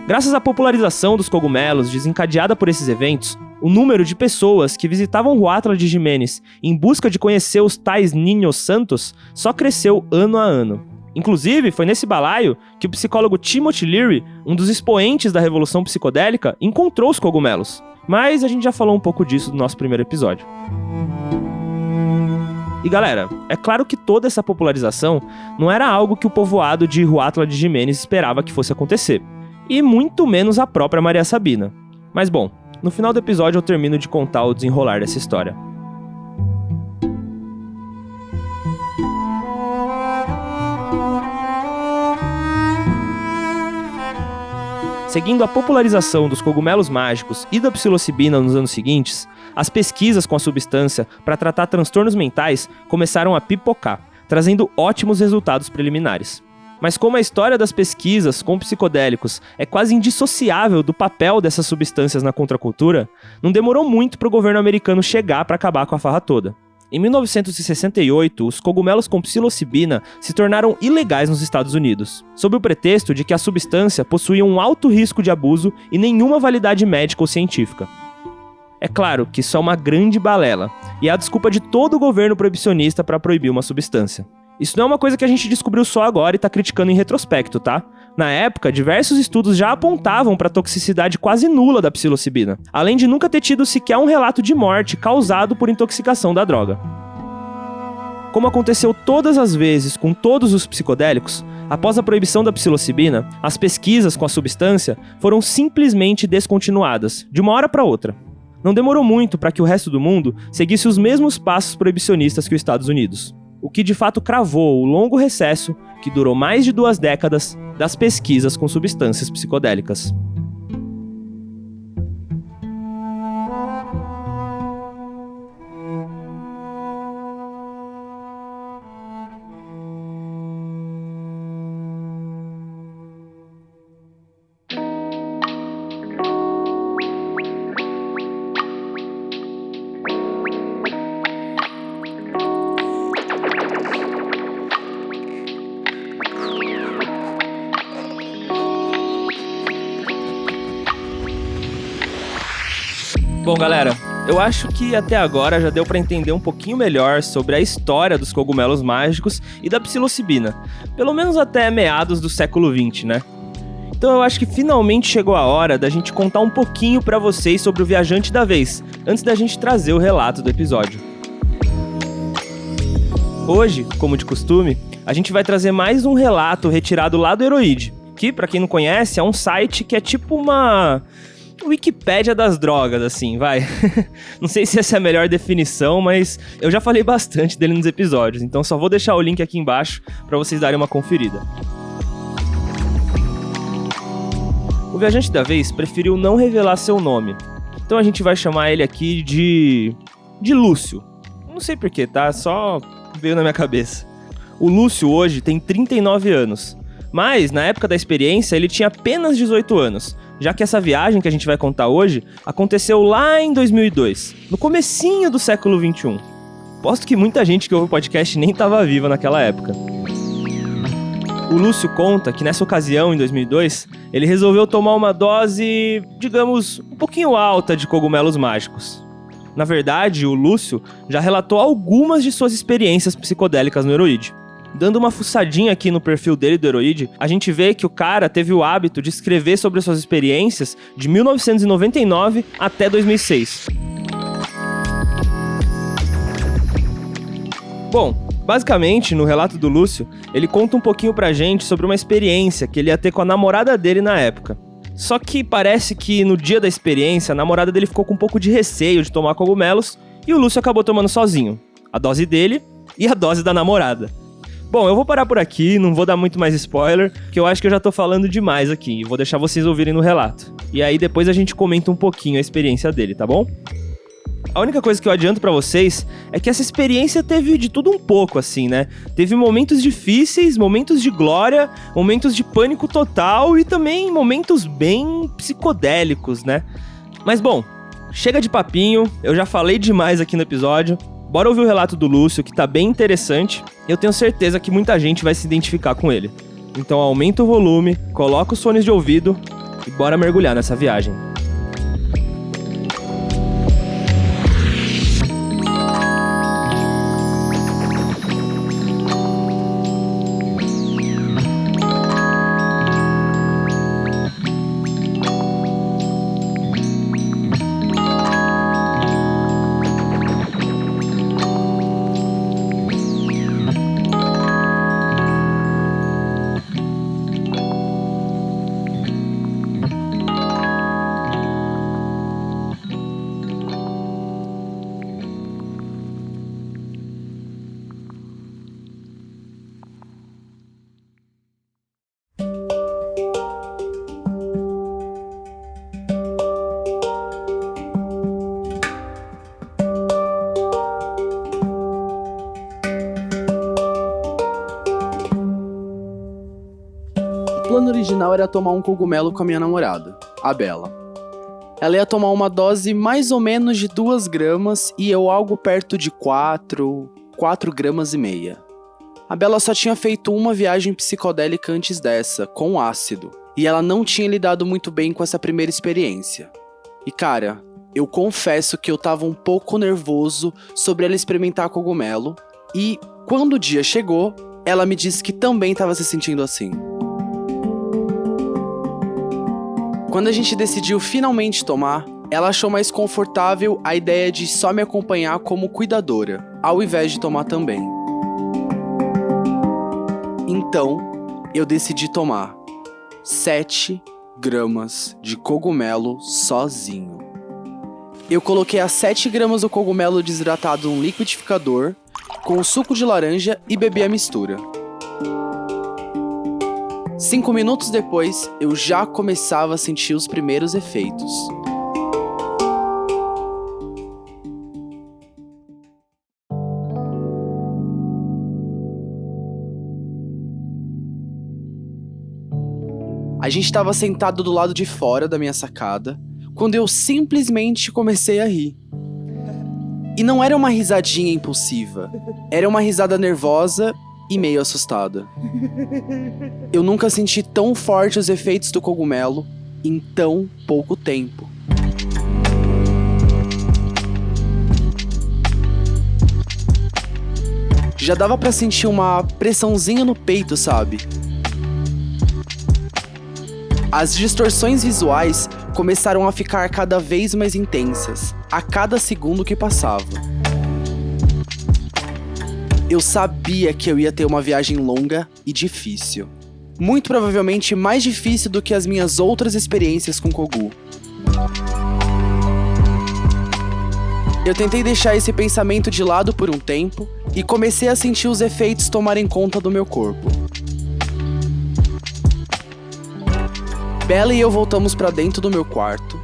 Graças à popularização dos cogumelos desencadeada por esses eventos, o número de pessoas que visitavam Huautla de Jiménez em busca de conhecer os tais Niños Santos só cresceu ano a ano. Inclusive, foi nesse balaio que o psicólogo Timothy Leary, um dos expoentes da revolução psicodélica, encontrou os cogumelos. Mas a gente já falou um pouco disso no nosso primeiro episódio. E galera, é claro que toda essa popularização não era algo que o povoado de Huautla de Jiménez esperava que fosse acontecer. E muito menos a própria Maria Sabina. Mas bom, no final do episódio eu termino de contar o desenrolar dessa história. Seguindo a popularização dos cogumelos mágicos e da psilocibina nos anos seguintes, as pesquisas com a substância para tratar transtornos mentais começaram a pipocar, trazendo ótimos resultados preliminares. Mas como a história das pesquisas com psicodélicos é quase indissociável do papel dessas substâncias na contracultura, não demorou muito para o governo americano chegar para acabar com a farra toda. Em 1968, os cogumelos com psilocibina se tornaram ilegais nos Estados Unidos, sob o pretexto de que a substância possuía um alto risco de abuso e nenhuma validade médica ou científica. É claro que isso é uma grande balela, e é a desculpa de todo o governo proibicionista para proibir uma substância. Isso não é uma coisa que a gente descobriu só agora e tá criticando em retrospecto, tá? Na época, diversos estudos já apontavam para a toxicidade quase nula da psilocibina, além de nunca ter tido sequer um relato de morte causado por intoxicação da droga. Como aconteceu todas as vezes com todos os psicodélicos, após a proibição da psilocibina, as pesquisas com a substância foram simplesmente descontinuadas, de uma hora para outra. Não demorou muito para que o resto do mundo seguisse os mesmos passos proibicionistas que os Estados Unidos, o que de fato cravou o longo recesso, que durou mais de 2 décadas, das pesquisas com substâncias psicodélicas. Bom, galera, eu acho que até agora já deu pra entender um pouquinho melhor sobre a história dos cogumelos mágicos e da psilocibina, pelo menos até meados do século XX, né? Então eu acho que finalmente chegou a hora da gente contar um pouquinho pra vocês sobre o viajante da vez, antes da gente trazer o relato do episódio. Hoje, como de costume, a gente vai trazer mais um relato retirado lá do Heroide, que, pra quem não conhece, é um site que é tipo uma Wikipédia das drogas, assim, vai. Não sei se essa é a melhor definição, mas eu já falei bastante dele nos episódios, então só vou deixar o link aqui embaixo pra vocês darem uma conferida. O viajante da vez preferiu não revelar seu nome, então a gente vai chamar ele aqui de Lúcio. Não sei porquê, tá? Só veio na minha cabeça. O Lúcio hoje tem 39 anos, mas na época da experiência ele tinha apenas 18 anos, já que essa viagem que a gente vai contar hoje aconteceu lá em 2002, no comecinho do século 21. Posto que muita gente que ouve o podcast nem estava viva naquela época. O Lúcio conta que nessa ocasião, em 2002, ele resolveu tomar uma dose, digamos, um pouquinho alta de cogumelos mágicos. Na verdade, o Lúcio já relatou algumas de suas experiências psicodélicas no Heroide. Dando uma fuçadinha aqui no perfil dele do Heroide, a gente vê que o cara teve o hábito de escrever sobre suas experiências de 1999 até 2006. Bom, basicamente, no relato do Lúcio, ele conta um pouquinho pra gente sobre uma experiência que ele ia ter com a namorada dele na época. Só que parece que no dia da experiência, a namorada dele ficou com um pouco de receio de tomar cogumelos e o Lúcio acabou tomando sozinho. A dose dele e a dose da namorada. Bom, eu vou parar por aqui, não vou dar muito mais spoiler, que eu acho que eu já tô falando demais aqui, e vou deixar vocês ouvirem no relato. E aí depois a gente comenta um pouquinho a experiência dele, tá bom? A única coisa que eu adianto pra vocês é que essa experiência teve de tudo um pouco, assim, né? Teve momentos difíceis, momentos de glória, momentos de pânico total e também momentos bem psicodélicos, né? Mas bom, chega de papinho, eu já falei demais aqui no episódio. Bora ouvir o relato do Lúcio, que tá bem interessante. Eu tenho certeza que muita gente vai se identificar com ele. Então aumenta o volume, coloca os fones de ouvido e bora mergulhar nessa viagem. O plano original era tomar um cogumelo com a minha namorada, a Bela. Ela ia tomar uma dose mais ou menos de 2 gramas e eu algo perto de 4 gramas e meia. A Bela só tinha feito uma viagem psicodélica antes dessa, com ácido, e ela não tinha lidado muito bem com essa primeira experiência. E cara, eu confesso que eu tava um pouco nervoso sobre ela experimentar cogumelo, e quando o dia chegou, ela me disse que também estava se sentindo assim. Quando a gente decidiu finalmente tomar, ela achou mais confortável a ideia de só me acompanhar como cuidadora, ao invés de tomar também. Então, eu decidi tomar 7 gramas de cogumelo sozinho. Eu coloquei as 7 gramas do cogumelo desidratado num liquidificador, com o suco de laranja e bebi a mistura. 5 minutos depois, eu já começava a sentir os primeiros efeitos. A gente estava sentado do lado de fora da minha sacada, quando eu simplesmente comecei a rir. E não era uma risadinha impulsiva, era uma risada nervosa e meio assustada. Eu nunca senti tão forte os efeitos do cogumelo em tão pouco tempo. Já dava pra sentir uma pressãozinha no peito, sabe? As distorções visuais começaram a ficar cada vez mais intensas, a cada segundo que passava. Eu sabia que eu ia ter uma viagem longa e difícil. Muito provavelmente mais difícil do que as minhas outras experiências com Kogu. Eu tentei deixar esse pensamento de lado por um tempo e comecei a sentir os efeitos tomarem conta do meu corpo. Bela e eu voltamos pra dentro do meu quarto.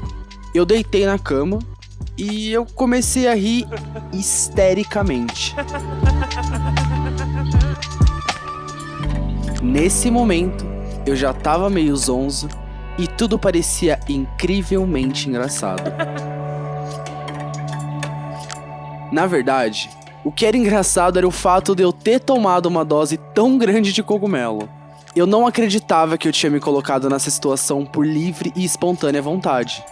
Eu deitei na cama e eu comecei a rir histericamente. Nesse momento, eu já tava meio zonzo e tudo parecia incrivelmente engraçado. Na verdade, o que era engraçado era o fato de eu ter tomado uma dose tão grande de cogumelo. Eu não acreditava que eu tinha me colocado nessa situação por livre e espontânea vontade.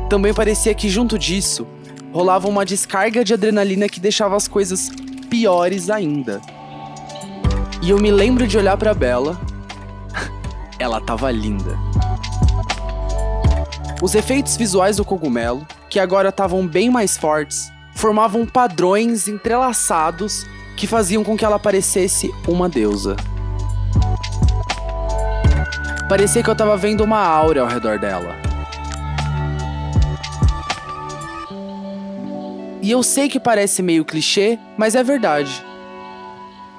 Também parecia que junto disso, rolava uma descarga de adrenalina que deixava as coisas piores ainda. E eu me lembro de olhar pra Bela. Ela tava linda. Os efeitos visuais do cogumelo, que agora estavam bem mais fortes, formavam padrões entrelaçados que faziam com que ela parecesse uma deusa. Parecia que eu tava vendo uma aura ao redor dela. E eu sei que parece meio clichê, mas é verdade.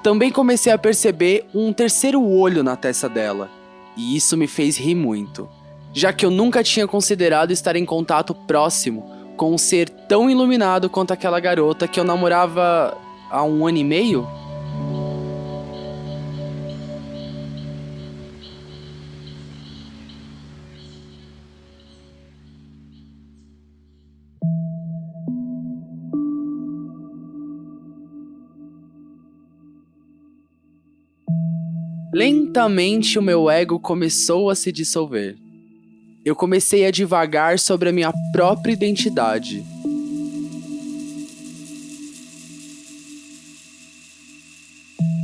Também comecei a perceber um terceiro olho na testa dela, e isso me fez rir muito. já que eu nunca tinha considerado estar em contato próximo com um ser tão iluminado quanto aquela garota que eu namorava há 1 ano e meio? Lentamente o meu ego começou a se dissolver. Eu comecei a divagar sobre a minha própria identidade.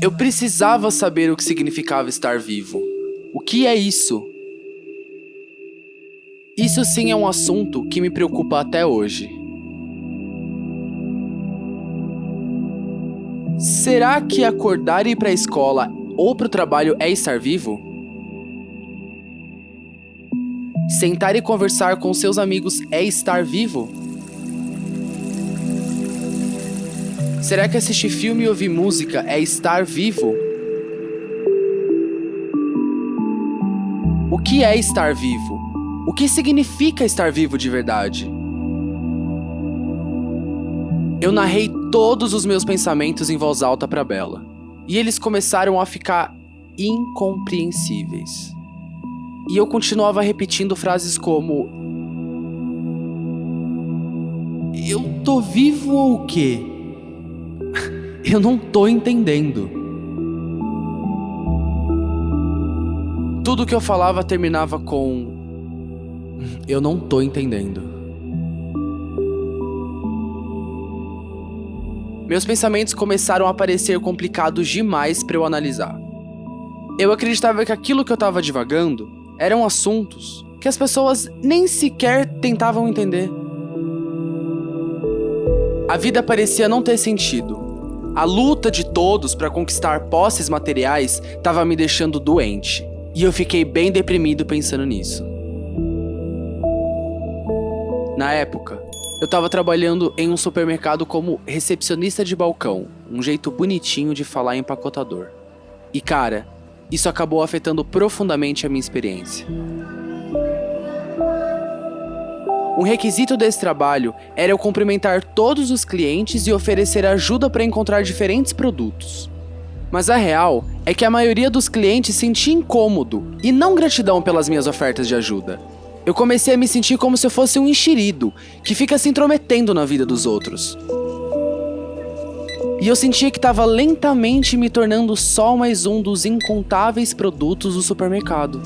Eu precisava saber o que significava estar vivo. O que é isso? Isso sim é um assunto que me preocupa até hoje. Será que acordar e ir para a escola ou para o trabalho é estar vivo? Sentar e conversar com seus amigos é estar vivo? Será que assistir filme e ouvir música é estar vivo? O que é estar vivo? O que significa estar vivo de verdade? Eu narrei todos os meus pensamentos em voz alta para Bella, e eles começaram a ficar incompreensíveis. E eu continuava repetindo frases como: eu tô vivo ou o quê? Eu não tô entendendo. Tudo que eu falava terminava com: eu não tô entendendo. Meus pensamentos começaram a parecer complicados demais para eu analisar. Eu acreditava que aquilo que eu estava divagando eram assuntos que as pessoas nem sequer tentavam entender. A vida parecia não ter sentido. A luta de todos para conquistar posses materiais estava me deixando doente, e eu fiquei bem deprimido pensando nisso. Na época, eu estava trabalhando em um supermercado como recepcionista de balcão, um jeito bonitinho de falar empacotador. E cara, isso acabou afetando profundamente a minha experiência. Um requisito desse trabalho era eu cumprimentar todos os clientes e oferecer ajuda para encontrar diferentes produtos. Mas a real é que a maioria dos clientes sentia incômodo e não gratidão pelas minhas ofertas de ajuda. Eu comecei a me sentir como se eu fosse um enxerido que fica se intrometendo na vida dos outros. E eu sentia que estava lentamente me tornando só mais um dos incontáveis produtos do supermercado.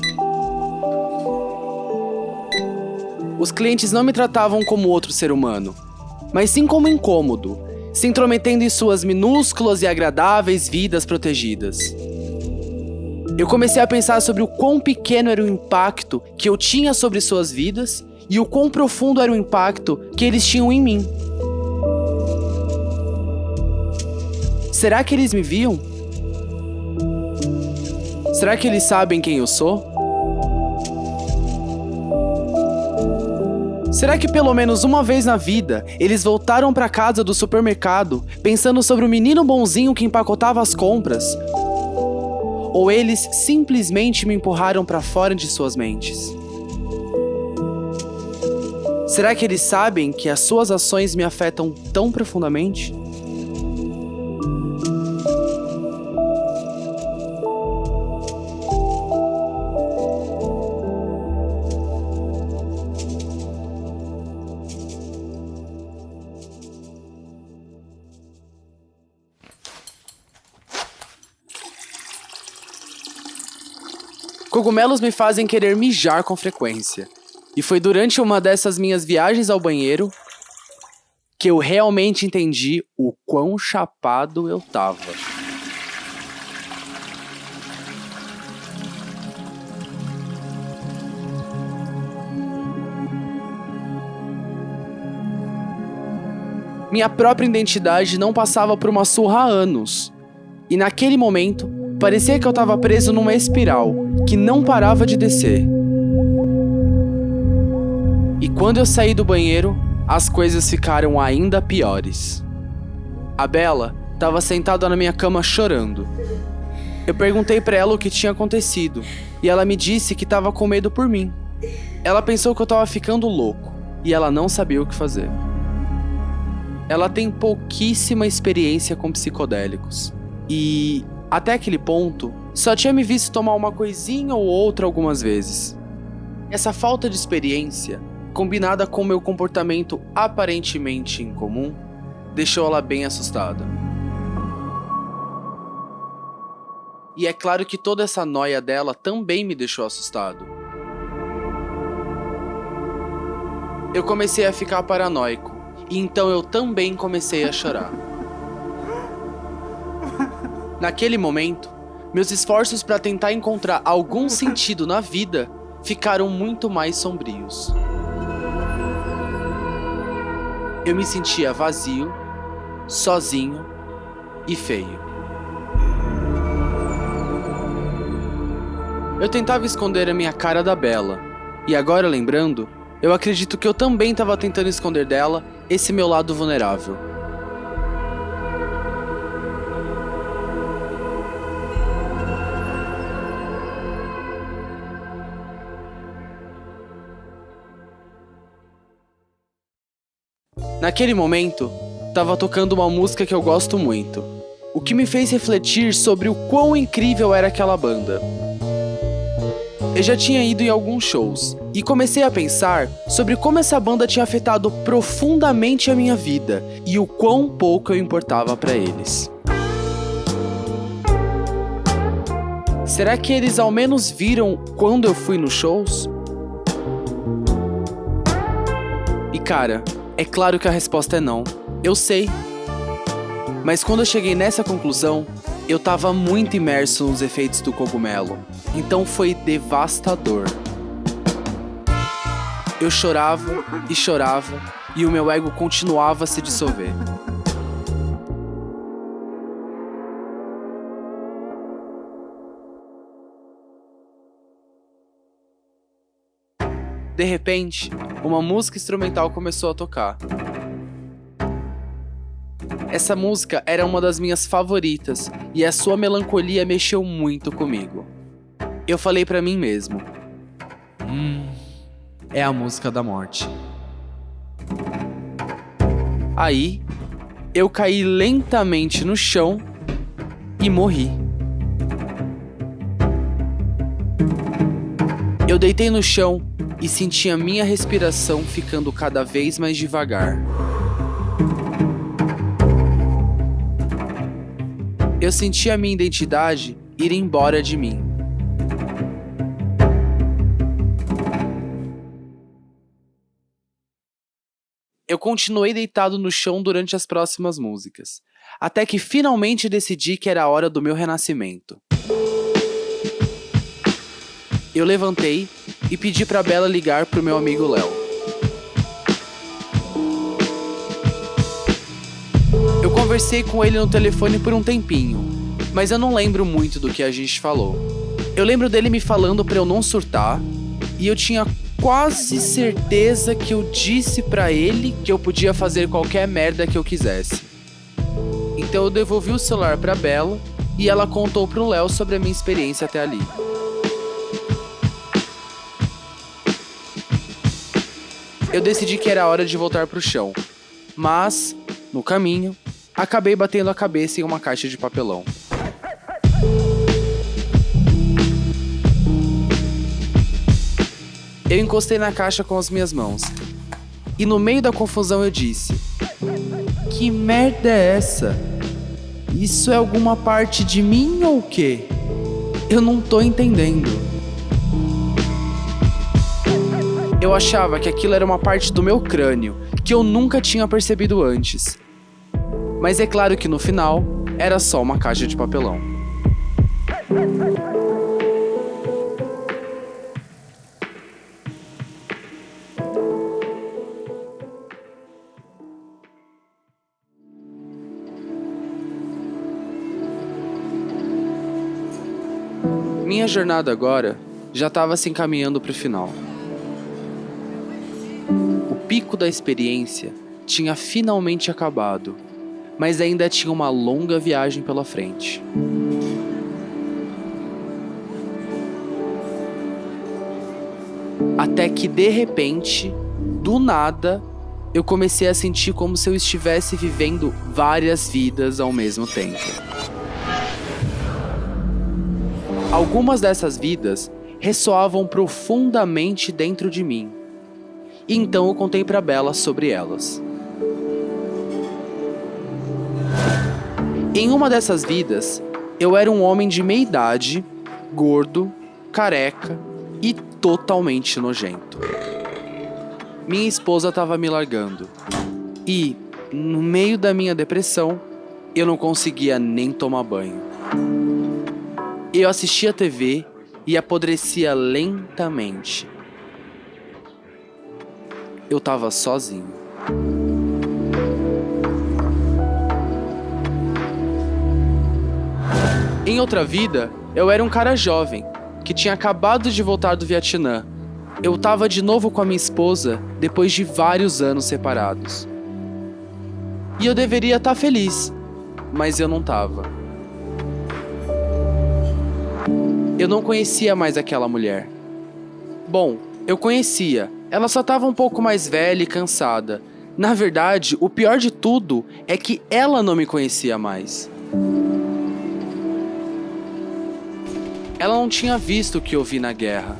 Os clientes não me tratavam como outro ser humano, mas sim como incômodo, se intrometendo em suas minúsculas e agradáveis vidas protegidas. Eu comecei a pensar sobre o quão pequeno era o impacto que eu tinha sobre suas vidas e o quão profundo era o impacto que eles tinham em mim. Será que eles me viam? Será que eles sabem quem eu sou? Será que pelo menos uma vez na vida eles voltaram para casa do supermercado pensando sobre o menino bonzinho que empacotava as compras? Ou eles simplesmente me empurraram para fora de suas mentes? Será que eles sabem que as suas ações me afetam tão profundamente? Cogumelos me fazem querer mijar com frequência. E foi durante uma dessas minhas viagens ao banheiro que eu realmente entendi o quão chapado eu tava. Minha própria identidade não passava por uma surra há anos. E naquele momento, parecia que eu estava preso numa espiral que não parava de descer. E quando eu saí do banheiro, as coisas ficaram ainda piores. A Bella estava sentada na minha cama chorando. Eu perguntei para ela o que tinha acontecido e ela me disse que estava com medo por mim. Ela pensou que eu tava ficando louco e ela não sabia o que fazer. Ela tem pouquíssima experiência com psicodélicos e, até aquele ponto, só tinha me visto tomar uma coisinha ou outra algumas vezes. Essa falta de experiência, combinada com meu comportamento aparentemente incomum, deixou ela bem assustada. E é claro que toda essa noia dela também me deixou assustado. Eu comecei a ficar paranoico, e então eu também comecei a chorar. Naquele momento, meus esforços para tentar encontrar algum sentido na vida ficaram muito mais sombrios. Eu me sentia vazio, sozinho e feio. Eu tentava esconder a minha cara da Bella, e agora lembrando, eu acredito que eu também estava tentando esconder dela esse meu lado vulnerável. Naquele momento, estava tocando uma música que eu gosto muito, o que me fez refletir sobre o quão incrível era aquela banda. Eu já tinha ido em alguns shows e comecei a pensar sobre como essa banda tinha afetado profundamente a minha vida e o quão pouco eu importava para eles. Será que eles ao menos viram quando eu fui nos shows? E cara, é claro que a resposta é não. Eu sei. Mas quando eu cheguei nessa conclusão, eu tava muito imerso nos efeitos do cogumelo. Então foi devastador. Eu chorava e o meu ego continuava a se dissolver. De repente, uma música instrumental começou a tocar. Essa música era uma das minhas favoritas e a sua melancolia mexeu muito comigo. Eu falei pra mim mesmo: é a música da morte. Aí, eu caí lentamente no chão e morri. Eu deitei no chão e senti a minha respiração ficando cada vez mais devagar. Eu senti a minha identidade ir embora de mim. Eu continuei deitado no chão durante as próximas músicas, até que finalmente decidi que era a hora do meu renascimento. Eu levantei e pedi pra Bella ligar pro meu amigo Léo. Eu conversei com ele no telefone por um tempinho, mas eu não lembro muito do que a gente falou. Eu lembro dele me falando pra eu não surtar, e eu tinha quase certeza que eu disse pra ele que eu podia fazer qualquer merda que eu quisesse. Então eu devolvi o celular pra Bella e ela contou pro Léo sobre a minha experiência até ali. Eu decidi que era hora de voltar pro chão, mas, no caminho, acabei batendo a cabeça em uma caixa de papelão. Eu encostei na caixa com as minhas mãos, e no meio da confusão eu disse: que merda é essa? Isso é alguma parte de mim ou o quê? Eu não tô entendendo. Eu achava que aquilo era uma parte do meu crânio, que eu nunca tinha percebido antes. Mas é claro que no final, era só uma caixa de papelão. Minha jornada agora já estava se encaminhando para o final. O pico da experiência tinha finalmente acabado, mas ainda tinha uma longa viagem pela frente. Até que, de repente, do nada, eu comecei a sentir como se eu estivesse vivendo várias vidas ao mesmo tempo. Algumas dessas vidas ressoavam profundamente dentro de mim. E então eu contei pra Bella sobre elas. Em uma dessas vidas, eu era um homem de meia idade, gordo, careca e totalmente nojento. Minha esposa estava me largando. E, no meio da minha depressão, eu não conseguia nem tomar banho. Eu assistia a TV e apodrecia lentamente. Eu estava sozinho. Em outra vida, eu era um cara jovem, que tinha acabado de voltar do Vietnã. Eu tava de novo com a minha esposa, depois de vários anos separados. E eu deveria estar feliz, mas eu não tava. Eu não conhecia mais aquela mulher. Bom, eu conhecia, ela só tava um pouco mais velha e cansada. Na verdade, o pior de tudo é que ela não me conhecia mais. Ela não tinha visto o que eu vi na guerra.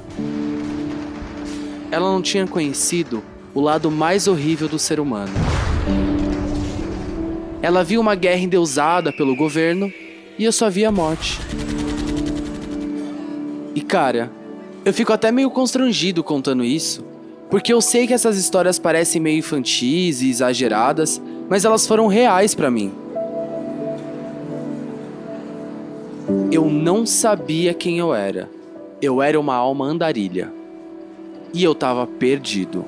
Ela não tinha conhecido o lado mais horrível do ser humano. Ela viu uma guerra endeusada pelo governo e eu só via a morte. E cara, eu fico até meio constrangido contando isso, porque eu sei que essas histórias parecem meio infantis e exageradas, mas elas foram reais pra mim. Eu não sabia quem eu era. Eu era uma alma andarilha. E eu tava perdido.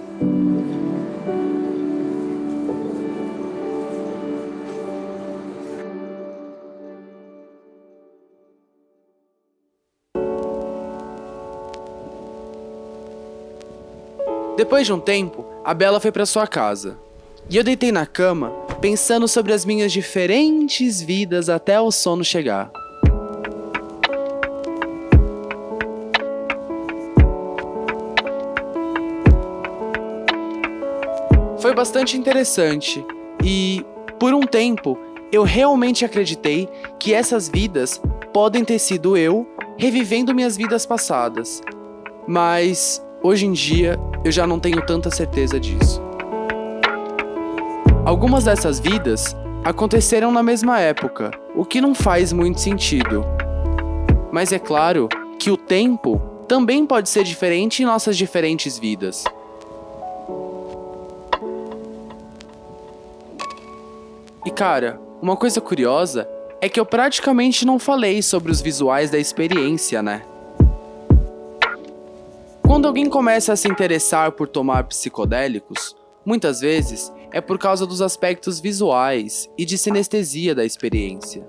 Depois de um tempo, a Bella foi pra sua casa. E eu deitei na cama, pensando sobre as minhas diferentes vidas até o sono chegar. Foi bastante interessante e, por um tempo, eu realmente acreditei que essas vidas podem ter sido eu revivendo minhas vidas passadas. Mas, hoje em dia, eu já não tenho tanta certeza disso. Algumas dessas vidas aconteceram na mesma época, o que não faz muito sentido. Mas é claro que o tempo também pode ser diferente em nossas diferentes vidas. E cara, uma coisa curiosa é que eu praticamente não falei sobre os visuais da experiência, né? Quando alguém começa a se interessar por tomar psicodélicos, muitas vezes é por causa dos aspectos visuais e de sinestesia da experiência.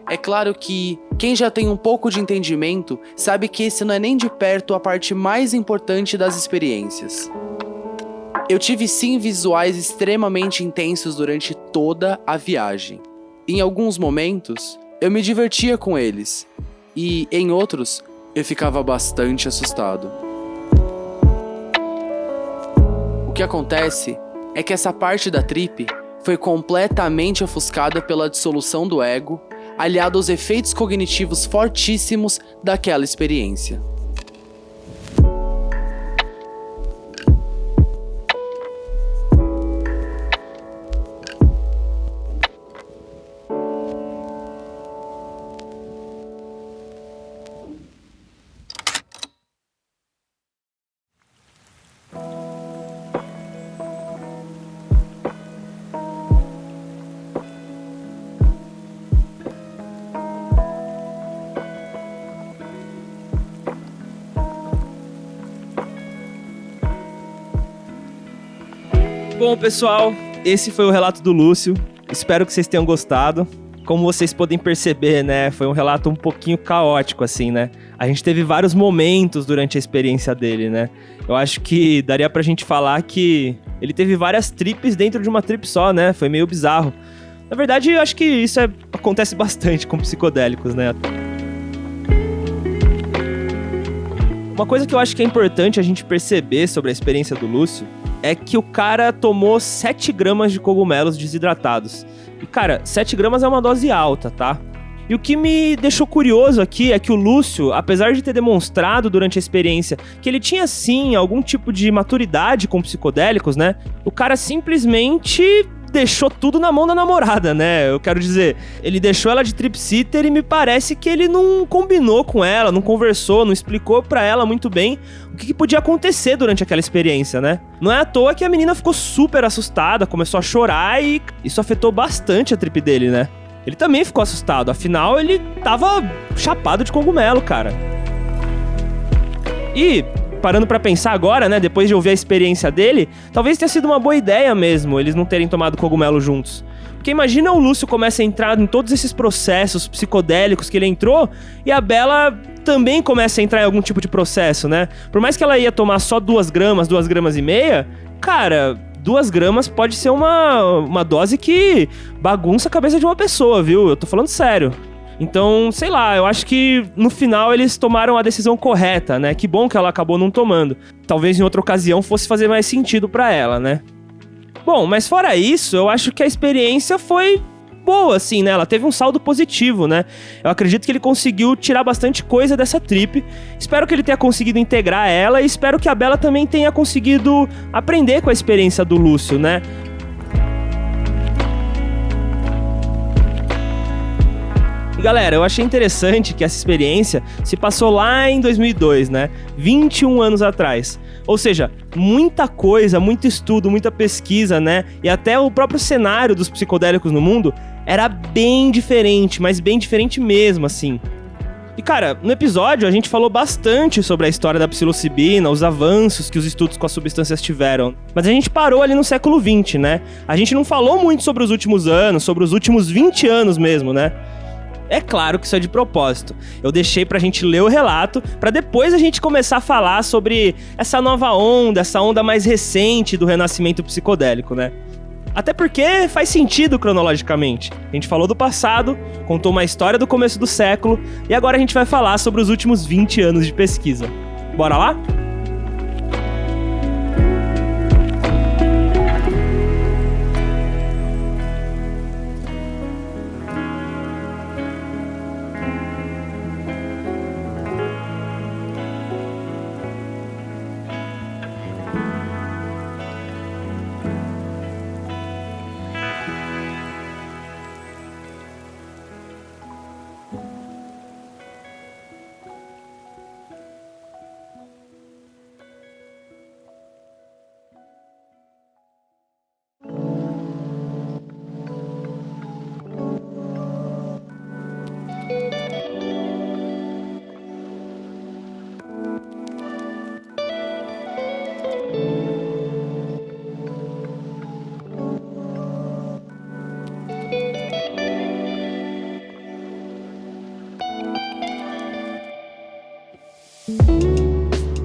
É claro que quem já tem um pouco de entendimento sabe que esse não é nem de perto a parte mais importante das experiências. Eu tive sim visuais extremamente intensos durante toda a viagem. Em alguns momentos, eu me divertia com eles, e em outros, eu ficava bastante assustado. O que acontece é que essa parte da trip foi completamente ofuscada pela dissolução do ego, aliado aos efeitos cognitivos fortíssimos daquela experiência. Bom, pessoal, esse foi o relato do Lúcio. Espero que vocês tenham gostado. Como vocês podem perceber, né, foi um relato um pouquinho caótico, assim, né? A gente teve vários momentos durante a experiência dele, né? Eu acho que daria pra gente falar que ele teve várias trips dentro de uma trip só, né? Foi meio bizarro. Na verdade, eu acho que isso acontece bastante com psicodélicos, né? Uma coisa que eu acho que é importante a gente perceber sobre a experiência do Lúcio é que o cara tomou 7 gramas de cogumelos desidratados. E, cara, 7 gramas é uma dose alta, tá? E o que me deixou curioso aqui é que o Lúcio, apesar de ter demonstrado durante a experiência que ele tinha, sim, algum tipo de maturidade com psicodélicos, né? O cara simplesmente deixou tudo na mão da namorada, né? Eu quero dizer, ele deixou ela de trip-sitter e me parece que ele não combinou com ela, não conversou, não explicou pra ela muito bem o que podia acontecer durante aquela experiência, né? Não é à toa que a menina ficou super assustada, começou a chorar e isso afetou bastante a trip dele, né? Ele também ficou assustado, afinal ele tava chapado de cogumelo, cara. E parando pra pensar agora, né, depois de ouvir a experiência dele, talvez tenha sido uma boa ideia mesmo eles não terem tomado cogumelo juntos. Porque imagina o Lúcio começa a entrar em todos esses processos psicodélicos que ele entrou e a Bella também começa a entrar em algum tipo de processo, né? Por mais que ela ia tomar só 2 gramas, 2 gramas e meia, cara, 2 gramas pode ser uma dose que bagunça a cabeça de uma pessoa, viu? Eu tô falando sério. Então, sei lá, eu acho que no final eles tomaram a decisão correta, né? Que bom que ela acabou não tomando. Talvez em outra ocasião fosse fazer mais sentido pra ela, né? Bom, mas fora isso, eu acho que a experiência foi boa, assim, né? Ela teve um saldo positivo, né? Eu acredito que ele conseguiu tirar bastante coisa dessa trip. Espero que ele tenha conseguido integrar ela e espero que a Bella também tenha conseguido aprender com a experiência do Lúcio, né? E galera, eu achei interessante que essa experiência se passou lá em 2002, né? 21 anos atrás. Ou seja, muita coisa, muito estudo, muita pesquisa, né? E até o próprio cenário dos psicodélicos no mundo era bem diferente, mas bem diferente mesmo, assim. E cara, no episódio a gente falou bastante sobre a história da psilocibina, os avanços que os estudos com as substâncias tiveram. Mas a gente parou ali no século XX, né? A gente não falou muito sobre os últimos anos, sobre os últimos 20 anos mesmo, né? É claro que isso é de propósito. Eu deixei pra gente ler o relato, pra depois a gente começar a falar sobre essa nova onda, essa onda mais recente do renascimento psicodélico, né? Até porque faz sentido cronologicamente. A gente falou do passado, contou uma história do começo do século, e agora a gente vai falar sobre os últimos 20 anos de pesquisa. Bora lá?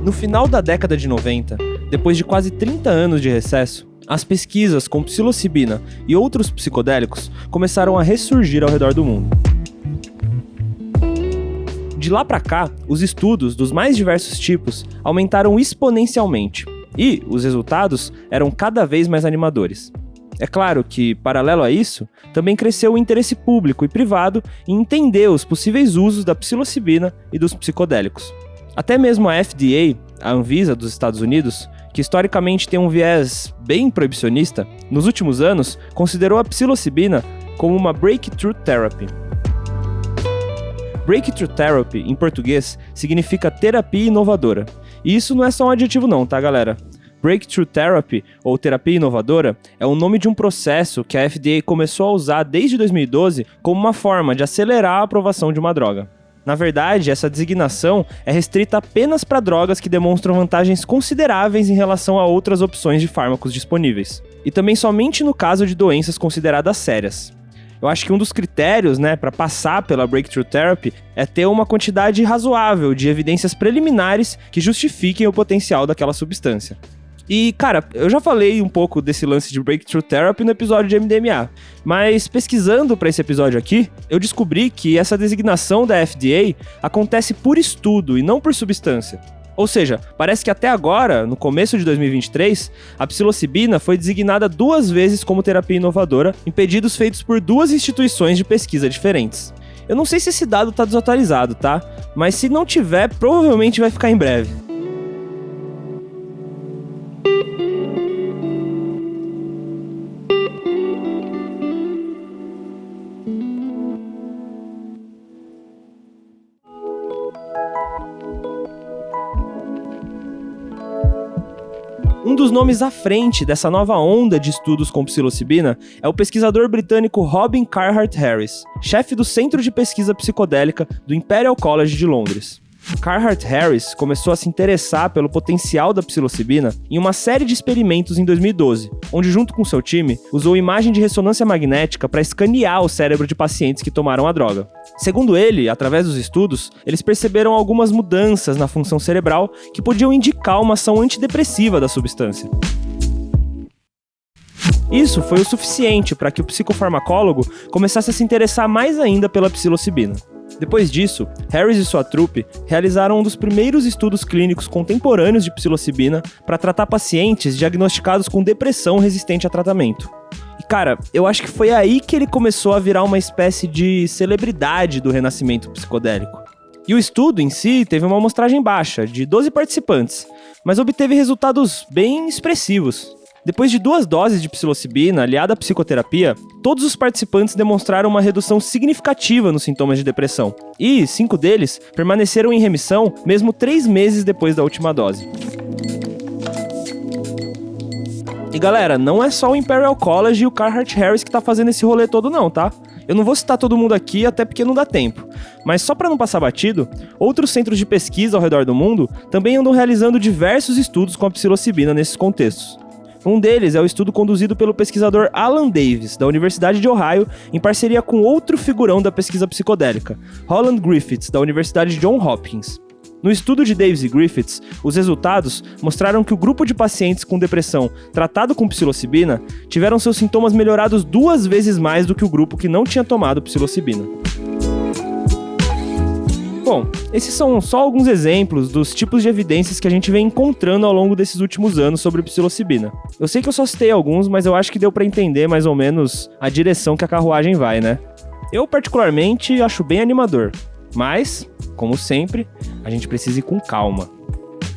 No final da década de 90, depois de quase 30 anos de recesso, as pesquisas com psilocibina e outros psicodélicos começaram a ressurgir ao redor do mundo. De lá pra cá, os estudos dos mais diversos tipos aumentaram exponencialmente, e os resultados eram cada vez mais animadores. É claro que, paralelo a isso, também cresceu o interesse público e privado em entender os possíveis usos da psilocibina e dos psicodélicos. Até mesmo a FDA, a Anvisa dos Estados Unidos, que historicamente tem um viés bem proibicionista, nos últimos anos considerou a psilocibina como uma Breakthrough Therapy. Breakthrough Therapy, em português, significa terapia inovadora. E isso não é só um adjetivo não, tá galera? Breakthrough Therapy, ou terapia inovadora, é o nome de um processo que a FDA começou a usar desde 2012 como uma forma de acelerar a aprovação de uma droga. Na verdade, essa designação é restrita apenas para drogas que demonstram vantagens consideráveis em relação a outras opções de fármacos disponíveis. E também somente no caso de doenças consideradas sérias. Eu acho que um dos critérios, para passar pela Breakthrough Therapy é ter uma quantidade razoável de evidências preliminares que justifiquem o potencial daquela substância. E, cara, eu já falei um pouco desse lance de Breakthrough Therapy no episódio de MDMA, mas pesquisando para esse episódio aqui, eu descobri que essa designação da FDA acontece por estudo e não por substância. Ou seja, parece que até agora, no começo de 2023, a psilocibina foi designada 2 vezes como terapia inovadora em pedidos feitos por 2 instituições de pesquisa diferentes. Eu não sei se esse dado tá desatualizado, tá? Mas se não tiver, provavelmente vai ficar em breve. Um dos nomes à frente dessa nova onda de estudos com psilocibina é o pesquisador britânico Robin Carhart Harris, chefe do Centro de Pesquisa Psicodélica do Imperial College de Londres. Carhart Harris começou a se interessar pelo potencial da psilocibina em uma série de experimentos em 2012, onde junto com seu time usou imagem de ressonância magnética para escanear o cérebro de pacientes que tomaram a droga. Segundo ele, através dos estudos, eles perceberam algumas mudanças na função cerebral que podiam indicar uma ação antidepressiva da substância. Isso foi o suficiente para que o psicofarmacólogo começasse a se interessar mais ainda pela psilocibina. Depois disso, Harris e sua trupe realizaram um dos primeiros estudos clínicos contemporâneos de psilocibina para tratar pacientes diagnosticados com depressão resistente a tratamento. E cara, eu acho que foi aí que ele começou a virar uma espécie de celebridade do renascimento psicodélico. E o estudo em si teve uma amostragem baixa, de 12 participantes, mas obteve resultados bem expressivos. Depois de 2 doses de psilocibina aliada à psicoterapia, todos os participantes demonstraram uma redução significativa nos sintomas de depressão. E 5 deles permaneceram em remissão mesmo 3 meses depois da última dose. E galera, não é só o Imperial College e o Carhart Harris que tá fazendo esse rolê todo não, tá? Eu não vou citar todo mundo aqui, até porque não dá tempo. Mas só para não passar batido, outros centros de pesquisa ao redor do mundo também andam realizando diversos estudos com a psilocibina nesses contextos. Um deles é o estudo conduzido pelo pesquisador Alan Davis, da Universidade de Ohio, em parceria com outro figurão da pesquisa psicodélica, Roland Griffiths, da Universidade Johns Hopkins. No estudo de Davis e Griffiths, os resultados mostraram que o grupo de pacientes com depressão tratado com psilocibina tiveram seus sintomas melhorados 2 vezes mais do que o grupo que não tinha tomado psilocibina. Bom, esses são só alguns exemplos dos tipos de evidências que a gente vem encontrando ao longo desses últimos anos sobre psilocibina. Eu sei que eu só citei alguns, mas eu acho que deu pra entender mais ou menos a direção que a carruagem vai, né? Eu particularmente acho bem animador, mas, como sempre, a gente precisa ir com calma.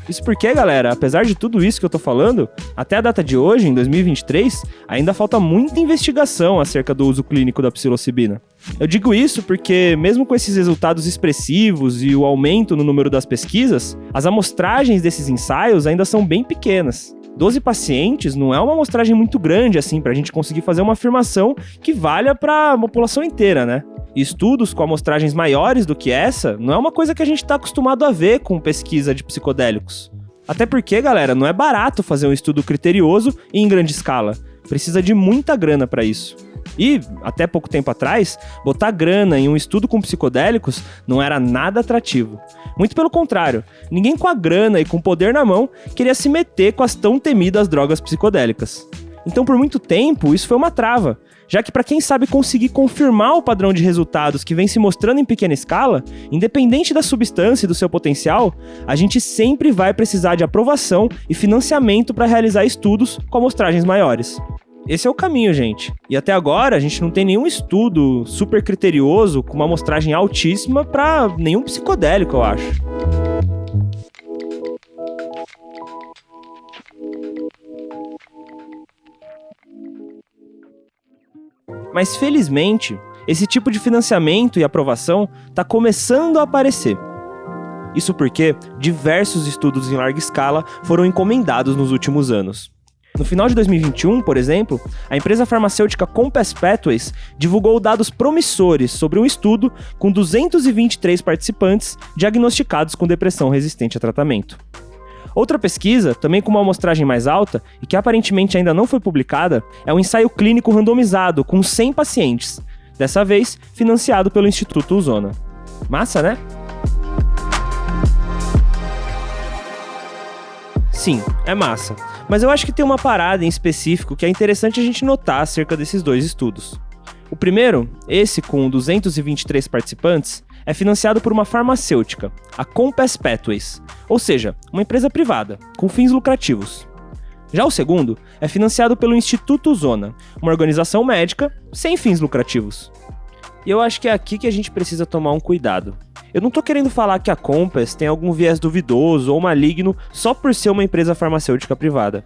Isso porque, galera, apesar de tudo isso que eu tô falando, até a data de hoje, em 2023, ainda falta muita investigação acerca do uso clínico da psilocibina. Eu digo isso porque, mesmo com esses resultados expressivos e o aumento no número das pesquisas, as amostragens desses ensaios ainda são bem pequenas. 12 pacientes não é uma amostragem muito grande assim pra gente conseguir fazer uma afirmação que valha pra população inteira, né? Estudos com amostragens maiores do que essa não é uma coisa que a gente tá acostumado a ver com pesquisa de psicodélicos. Até porque, galera, não é barato fazer um estudo criterioso e em grande escala. Precisa de muita grana pra isso. E, até pouco tempo atrás, botar grana em um estudo com psicodélicos não era nada atrativo. Muito pelo contrário, ninguém com a grana e com poder na mão queria se meter com as tão temidas drogas psicodélicas. Então, por muito tempo, isso foi uma trava, já que para quem sabe conseguir confirmar o padrão de resultados que vem se mostrando em pequena escala, independente da substância e do seu potencial, a gente sempre vai precisar de aprovação e financiamento para realizar estudos com amostragens maiores. Esse é o caminho, gente. E até agora, a gente não tem nenhum estudo super criterioso com uma amostragem altíssima para nenhum psicodélico, eu acho. Mas felizmente, esse tipo de financiamento e aprovação está começando a aparecer. Isso porque diversos estudos em larga escala foram encomendados nos últimos anos. No final de 2021, por exemplo, a empresa farmacêutica Compass Pathways divulgou dados promissores sobre um estudo com 223 participantes diagnosticados com depressão resistente a tratamento. Outra pesquisa, também com uma amostragem mais alta e que aparentemente ainda não foi publicada, é um ensaio clínico randomizado com 100 pacientes, dessa vez financiado pelo Instituto Uzona. Massa, né? Sim, é massa. Mas eu acho que tem uma parada em específico que é interessante a gente notar acerca desses 2 estudos. O primeiro, esse com 223 participantes, é financiado por uma farmacêutica, a Compass Pathways, ou seja, uma empresa privada, com fins lucrativos. Já o segundo é financiado pelo Instituto Zona, uma organização médica sem fins lucrativos. E eu acho que é aqui que a gente precisa tomar um cuidado. Eu não tô querendo falar que a Compass tem algum viés duvidoso ou maligno só por ser uma empresa farmacêutica privada.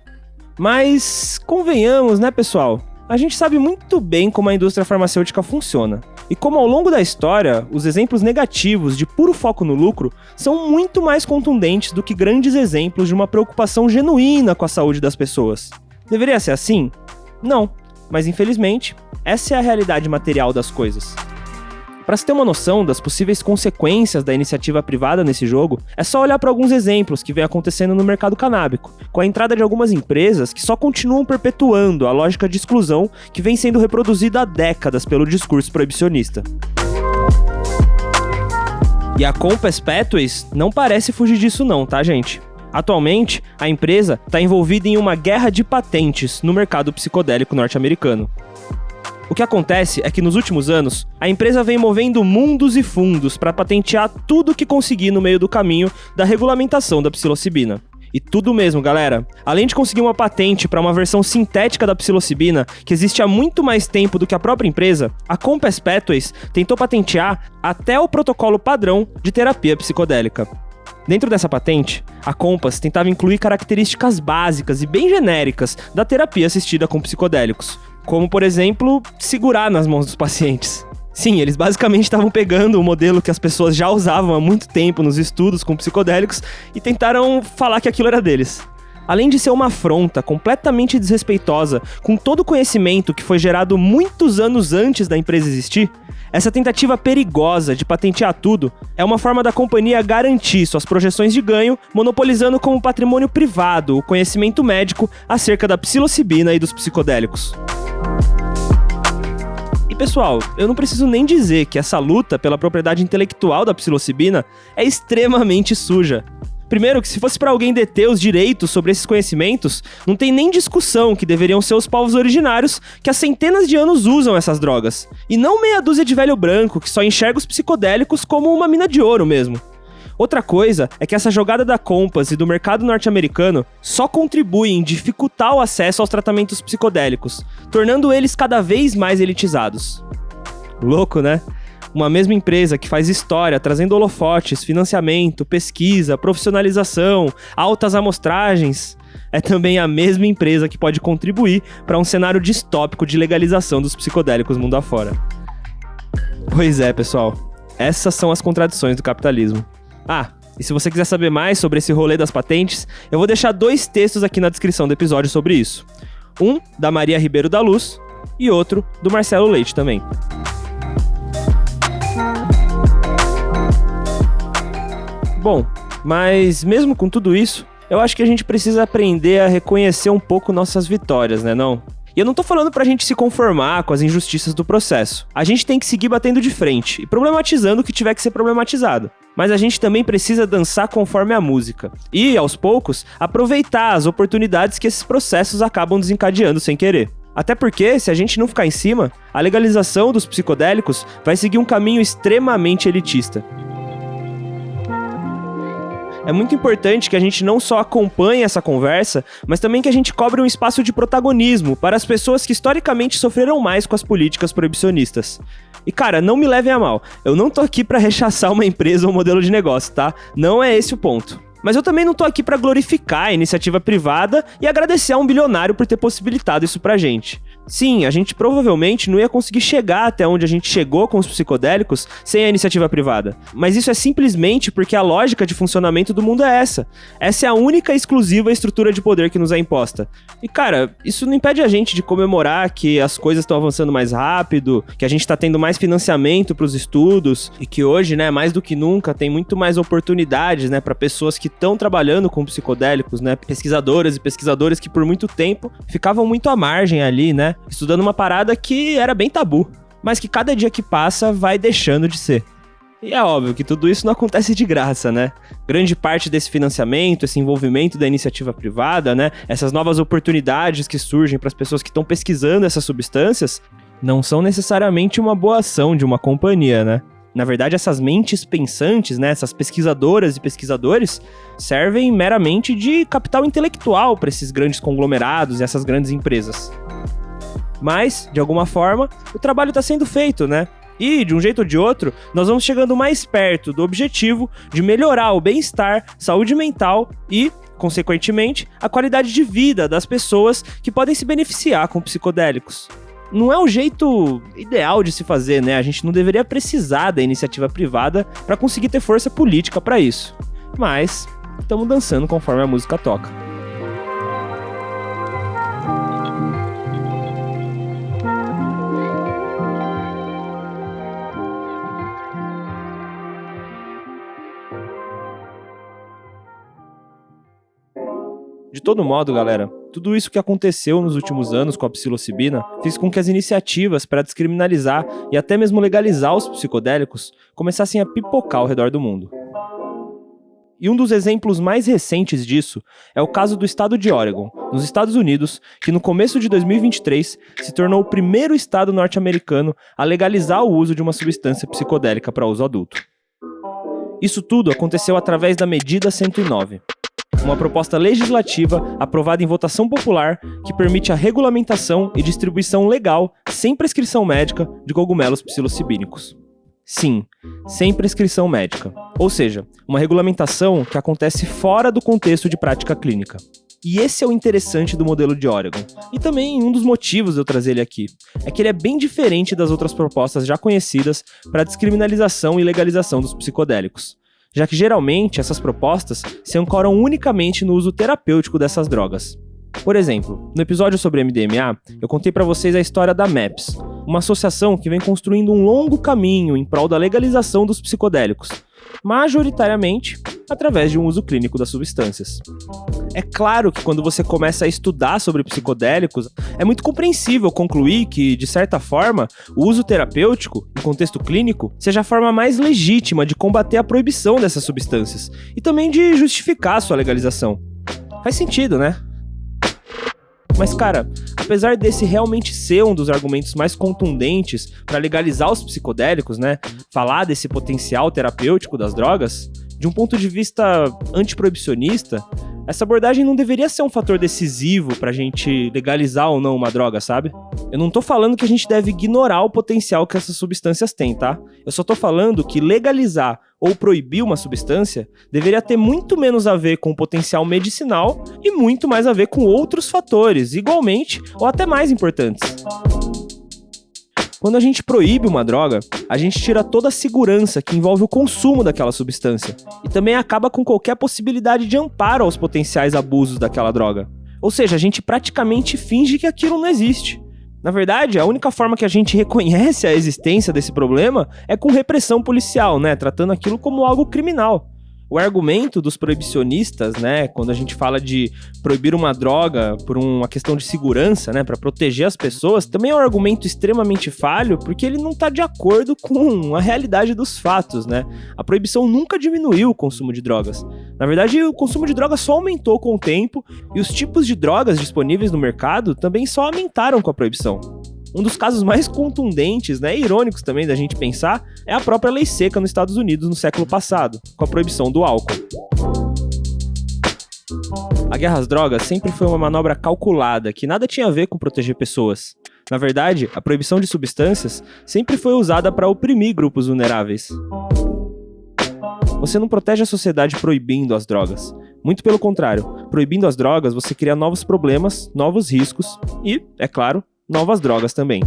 Mas, convenhamos, né, pessoal? A gente sabe muito bem como a indústria farmacêutica funciona. E como ao longo da história, os exemplos negativos de puro foco no lucro são muito mais contundentes do que grandes exemplos de uma preocupação genuína com a saúde das pessoas. Deveria ser assim? Não. Mas infelizmente, essa é a realidade material das coisas. Para se ter uma noção das possíveis consequências da iniciativa privada nesse jogo, é só olhar para alguns exemplos que vem acontecendo no mercado canábico, com a entrada de algumas empresas que só continuam perpetuando a lógica de exclusão que vem sendo reproduzida há décadas pelo discurso proibicionista. E a Compass Pathways não parece fugir disso não, tá, gente? Atualmente, a empresa está envolvida em uma guerra de patentes no mercado psicodélico norte-americano. O que acontece é que nos últimos anos, a empresa vem movendo mundos e fundos para patentear tudo que conseguir no meio do caminho da regulamentação da psilocibina. E tudo mesmo, galera. Além de conseguir uma patente para uma versão sintética da psilocibina, que existe há muito mais tempo do que a própria empresa, a Compass Pathways tentou patentear até o protocolo padrão de terapia psicodélica. Dentro dessa patente, a Compass tentava incluir características básicas e bem genéricas da terapia assistida com psicodélicos, como, por exemplo, segurar nas mãos dos pacientes. Sim, eles basicamente estavam pegando o modelo que as pessoas já usavam há muito tempo nos estudos com psicodélicos e tentaram falar que aquilo era deles. Além de ser uma afronta completamente desrespeitosa com todo o conhecimento que foi gerado muitos anos antes da empresa existir, essa tentativa perigosa de patentear tudo é uma forma da companhia garantir suas projeções de ganho, monopolizando como patrimônio privado o conhecimento médico acerca da psilocibina e dos psicodélicos. E pessoal, eu não preciso nem dizer que essa luta pela propriedade intelectual da psilocibina é extremamente suja. Primeiro, que se fosse para alguém deter os direitos sobre esses conhecimentos, não tem nem discussão que deveriam ser os povos originários que há centenas de anos usam essas drogas. E não meia dúzia de velho branco que só enxerga os psicodélicos como uma mina de ouro mesmo. Outra coisa é que essa jogada da Compass e do mercado norte-americano só contribui em dificultar o acesso aos tratamentos psicodélicos, tornando eles cada vez mais elitizados. Louco, né? Uma mesma empresa que faz história, trazendo holofotes, financiamento, pesquisa, profissionalização, altas amostragens, é também a mesma empresa que pode contribuir para um cenário distópico de legalização dos psicodélicos mundo afora. Pois é, pessoal. Essas são as contradições do capitalismo. Ah, e se você quiser saber mais sobre esse rolê das patentes, eu vou deixar 2 textos aqui na descrição do episódio sobre isso. Um, da Maria Ribeiro da Luz, e outro, do Marcelo Leite também. Bom, mas mesmo com tudo isso, eu acho que a gente precisa aprender a reconhecer um pouco nossas vitórias, né não? E eu não tô falando pra gente se conformar com as injustiças do processo. A gente tem que seguir batendo de frente e problematizando o que tiver que ser problematizado. Mas a gente também precisa dançar conforme a música. E, aos poucos, aproveitar as oportunidades que esses processos acabam desencadeando sem querer. Até porque, se a gente não ficar em cima, a legalização dos psicodélicos vai seguir um caminho extremamente elitista. É muito importante que a gente não só acompanhe essa conversa, mas também que a gente cobre um espaço de protagonismo para as pessoas que historicamente sofreram mais com as políticas proibicionistas. E cara, não me levem a mal, eu não tô aqui para rechaçar uma empresa ou um modelo de negócio, tá? Não é esse o ponto. Mas eu também não tô aqui para glorificar a iniciativa privada e agradecer a um bilionário por ter possibilitado isso pra gente. Sim, a gente provavelmente não ia conseguir chegar até onde a gente chegou com os psicodélicos sem a iniciativa privada. Mas isso é simplesmente porque a lógica de funcionamento do mundo é essa. Essa é a única e exclusiva estrutura de poder que nos é imposta. E cara, isso não impede a gente de comemorar que as coisas estão avançando mais rápido, que a gente tá tendo mais financiamento pros estudos e que hoje, né, mais do que nunca, tem muito mais oportunidades, né, para pessoas que estão trabalhando com psicodélicos, né, pesquisadoras e pesquisadores que por muito tempo ficavam muito à margem ali, né, estudando uma parada que era bem tabu, mas que cada dia que passa vai deixando de ser. E é óbvio que tudo isso não acontece de graça, né? Grande parte desse financiamento, esse envolvimento da iniciativa privada, né? Essas novas oportunidades que surgem para as pessoas que estão pesquisando essas substâncias, não são necessariamente uma boa ação de uma companhia, né? Na verdade, essas mentes pensantes, né, essas pesquisadoras e pesquisadores, servem meramente de capital intelectual para esses grandes conglomerados e essas grandes empresas. Mas, de alguma forma, o trabalho está sendo feito, né? E, de um jeito ou de outro, nós vamos chegando mais perto do objetivo de melhorar o bem-estar, saúde mental e, consequentemente, a qualidade de vida das pessoas que podem se beneficiar com psicodélicos. Não é o jeito ideal de se fazer, né? A gente não deveria precisar da iniciativa privada para conseguir ter força política para isso. Mas estamos dançando conforme a música toca. De todo modo, galera, tudo isso que aconteceu nos últimos anos com a psilocibina fez com que as iniciativas para descriminalizar e até mesmo legalizar os psicodélicos começassem a pipocar ao redor do mundo. E um dos exemplos mais recentes disso é o caso do estado de Oregon, nos Estados Unidos, que no começo de 2023 se tornou o primeiro estado norte-americano a legalizar o uso de uma substância psicodélica para uso adulto. Isso tudo aconteceu através da Medida 109. Uma proposta legislativa aprovada em votação popular que permite a regulamentação e distribuição legal, sem prescrição médica, de cogumelos psilocibínicos. Sim, sem prescrição médica. Ou seja, uma regulamentação que acontece fora do contexto de prática clínica. E esse é o interessante do modelo de Oregon. E também um dos motivos de eu trazer ele aqui. É que ele é bem diferente das outras propostas já conhecidas para a descriminalização e legalização dos psicodélicos. Já que geralmente essas propostas se ancoram unicamente no uso terapêutico dessas drogas. Por exemplo, no episódio sobre MDMA, eu contei para vocês a história da MAPS, uma associação que vem construindo um longo caminho em prol da legalização dos psicodélicos, majoritariamente através de um uso clínico das substâncias. É claro que quando você começa a estudar sobre psicodélicos, é muito compreensível concluir que, de certa forma, o uso terapêutico, em contexto clínico, seja a forma mais legítima de combater a proibição dessas substâncias e também de justificar a sua legalização. Faz sentido, né? Mas, cara, apesar desse realmente ser um dos argumentos mais contundentes para legalizar os psicodélicos, né, falar desse potencial terapêutico das drogas, de um ponto de vista antiproibicionista, essa abordagem não deveria ser um fator decisivo pra gente legalizar ou não uma droga, sabe? Eu não tô falando que a gente deve ignorar o potencial que essas substâncias têm, tá? Eu só tô falando que legalizar ou proibir uma substância deveria ter muito menos a ver com o potencial medicinal e muito mais a ver com outros fatores, igualmente ou até mais importantes. Quando a gente proíbe uma droga, a gente tira toda a segurança que envolve o consumo daquela substância e também acaba com qualquer possibilidade de amparo aos potenciais abusos daquela droga. Ou seja, a gente praticamente finge que aquilo não existe. Na verdade, a única forma que a gente reconhece a existência desse problema é com repressão policial, né, tratando aquilo como algo criminal. O argumento dos proibicionistas, né, quando a gente fala de proibir uma droga por uma questão de segurança, né, para proteger as pessoas, também é um argumento extremamente falho, porque ele não está de acordo com a realidade dos fatos, né? A proibição nunca diminuiu o consumo de drogas. Na verdade, o consumo de drogas só aumentou com o tempo e os tipos de drogas disponíveis no mercado também só aumentaram com a proibição. Um dos casos mais contundentes, né, e irônicos também da gente pensar, é a própria lei seca nos Estados Unidos no século passado, com a proibição do álcool. A guerra às drogas sempre foi uma manobra calculada, que nada tinha a ver com proteger pessoas. Na verdade, a proibição de substâncias sempre foi usada para oprimir grupos vulneráveis. Você não protege a sociedade proibindo as drogas. Muito pelo contrário, proibindo as drogas, você cria novos problemas, novos riscos e, é claro, novas drogas também.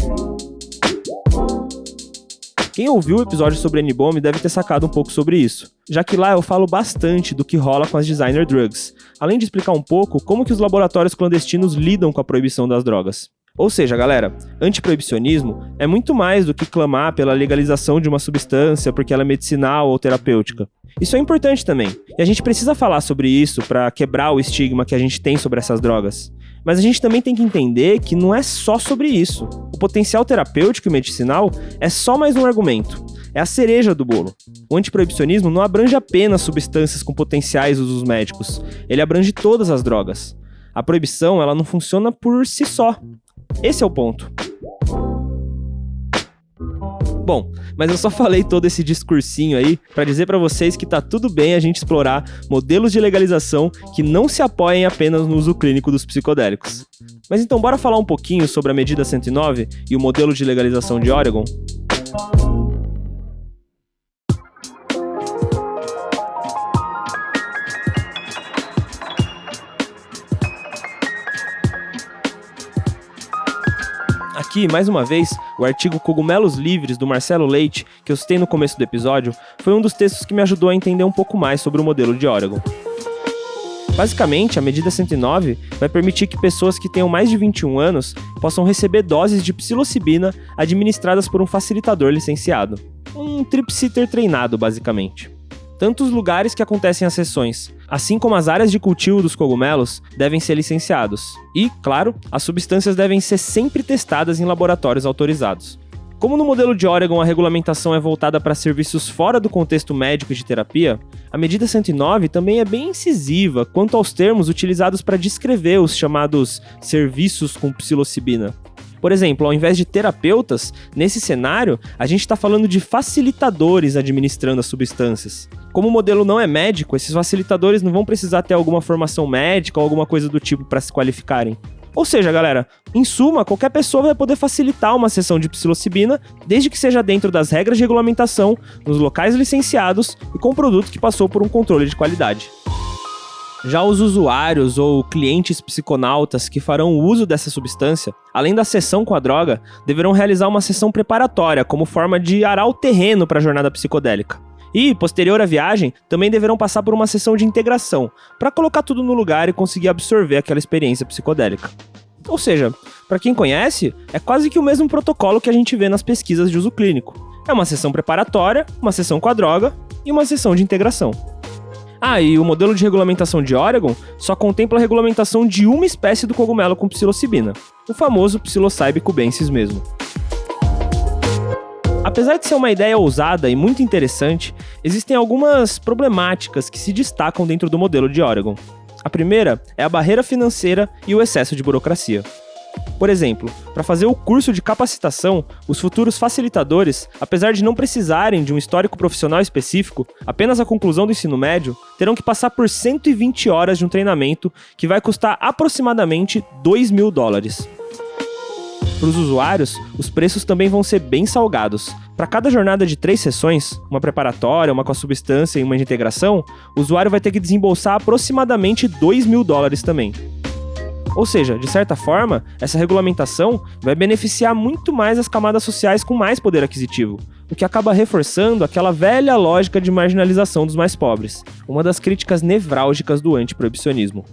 Quem ouviu o episódio sobre N-Bomb deve ter sacado um pouco sobre isso, já que lá eu falo bastante do que rola com as designer drugs, além de explicar um pouco como que os laboratórios clandestinos lidam com a proibição das drogas. Ou seja, galera, antiproibicionismo é muito mais do que clamar pela legalização de uma substância porque ela é medicinal ou terapêutica. Isso é importante também, e a gente precisa falar sobre isso para quebrar o estigma que a gente tem sobre essas drogas. Mas a gente também tem que entender que não é só sobre isso. O potencial terapêutico e medicinal é só mais um argumento. É a cereja do bolo. O antiproibicionismo não abrange apenas substâncias com potenciais usos médicos. Ele abrange todas as drogas. A proibição, ela não funciona por si só. Esse é o ponto. Bom, mas eu só falei todo esse discursinho aí pra dizer pra vocês que tá tudo bem a gente explorar modelos de legalização que não se apoiem apenas no uso clínico dos psicodélicos. Mas então bora falar um pouquinho sobre a medida 109 e o modelo de legalização de Oregon? Aqui, mais uma vez, o artigo Cogumelos Livres, do Marcelo Leite, que eu citei no começo do episódio, foi um dos textos que me ajudou a entender um pouco mais sobre o modelo de Oregon. Basicamente, a medida 109 vai permitir que pessoas que tenham mais de 21 anos possam receber doses de psilocibina administradas por um facilitador licenciado. Um trip-sitter treinado, basicamente. Tanto os lugares que acontecem as sessões, assim como as áreas de cultivo dos cogumelos, devem ser licenciados. E, claro, as substâncias devem ser sempre testadas em laboratórios autorizados. Como no modelo de Oregon a regulamentação é voltada para serviços fora do contexto médico e de terapia, a medida 109 também é bem incisiva quanto aos termos utilizados para descrever os chamados serviços com psilocibina. Por exemplo, ao invés de terapeutas, nesse cenário, a gente está falando de facilitadores administrando as substâncias. Como o modelo não é médico, esses facilitadores não vão precisar ter alguma formação médica ou alguma coisa do tipo para se qualificarem. Ou seja, galera, em suma, qualquer pessoa vai poder facilitar uma sessão de psilocibina, desde que seja dentro das regras de regulamentação, nos locais licenciados e com produto que passou por um controle de qualidade. Já os usuários ou clientes psiconautas que farão uso dessa substância, além da sessão com a droga, deverão realizar uma sessão preparatória como forma de arar o terreno para a jornada psicodélica. E, posterior à viagem, também deverão passar por uma sessão de integração, para colocar tudo no lugar e conseguir absorver aquela experiência psicodélica. Ou seja, para quem conhece, é quase que o mesmo protocolo que a gente vê nas pesquisas de uso clínico. É uma sessão preparatória, uma sessão com a droga e uma sessão de integração. Ah, e o modelo de regulamentação de Oregon só contempla a regulamentação de uma espécie do cogumelo com psilocibina, o famoso Psilocybe cubensis mesmo. Apesar de ser uma ideia ousada e muito interessante, existem algumas problemáticas que se destacam dentro do modelo de Oregon. A primeira é a barreira financeira e o excesso de burocracia. Por exemplo, para fazer o curso de capacitação, os futuros facilitadores, apesar de não precisarem de um histórico profissional específico, apenas a conclusão do ensino médio, terão que passar por 120 horas de um treinamento que vai custar aproximadamente $2.000. Para os usuários, os preços também vão ser bem salgados. Para cada jornada de 3 sessões, uma preparatória, uma com a substância e uma de integração, o usuário vai ter que desembolsar aproximadamente $2.000 também. Ou seja, de certa forma, essa regulamentação vai beneficiar muito mais as camadas sociais com mais poder aquisitivo, o que acaba reforçando aquela velha lógica de marginalização dos mais pobres, uma das críticas nevrálgicas do antiproibicionismo.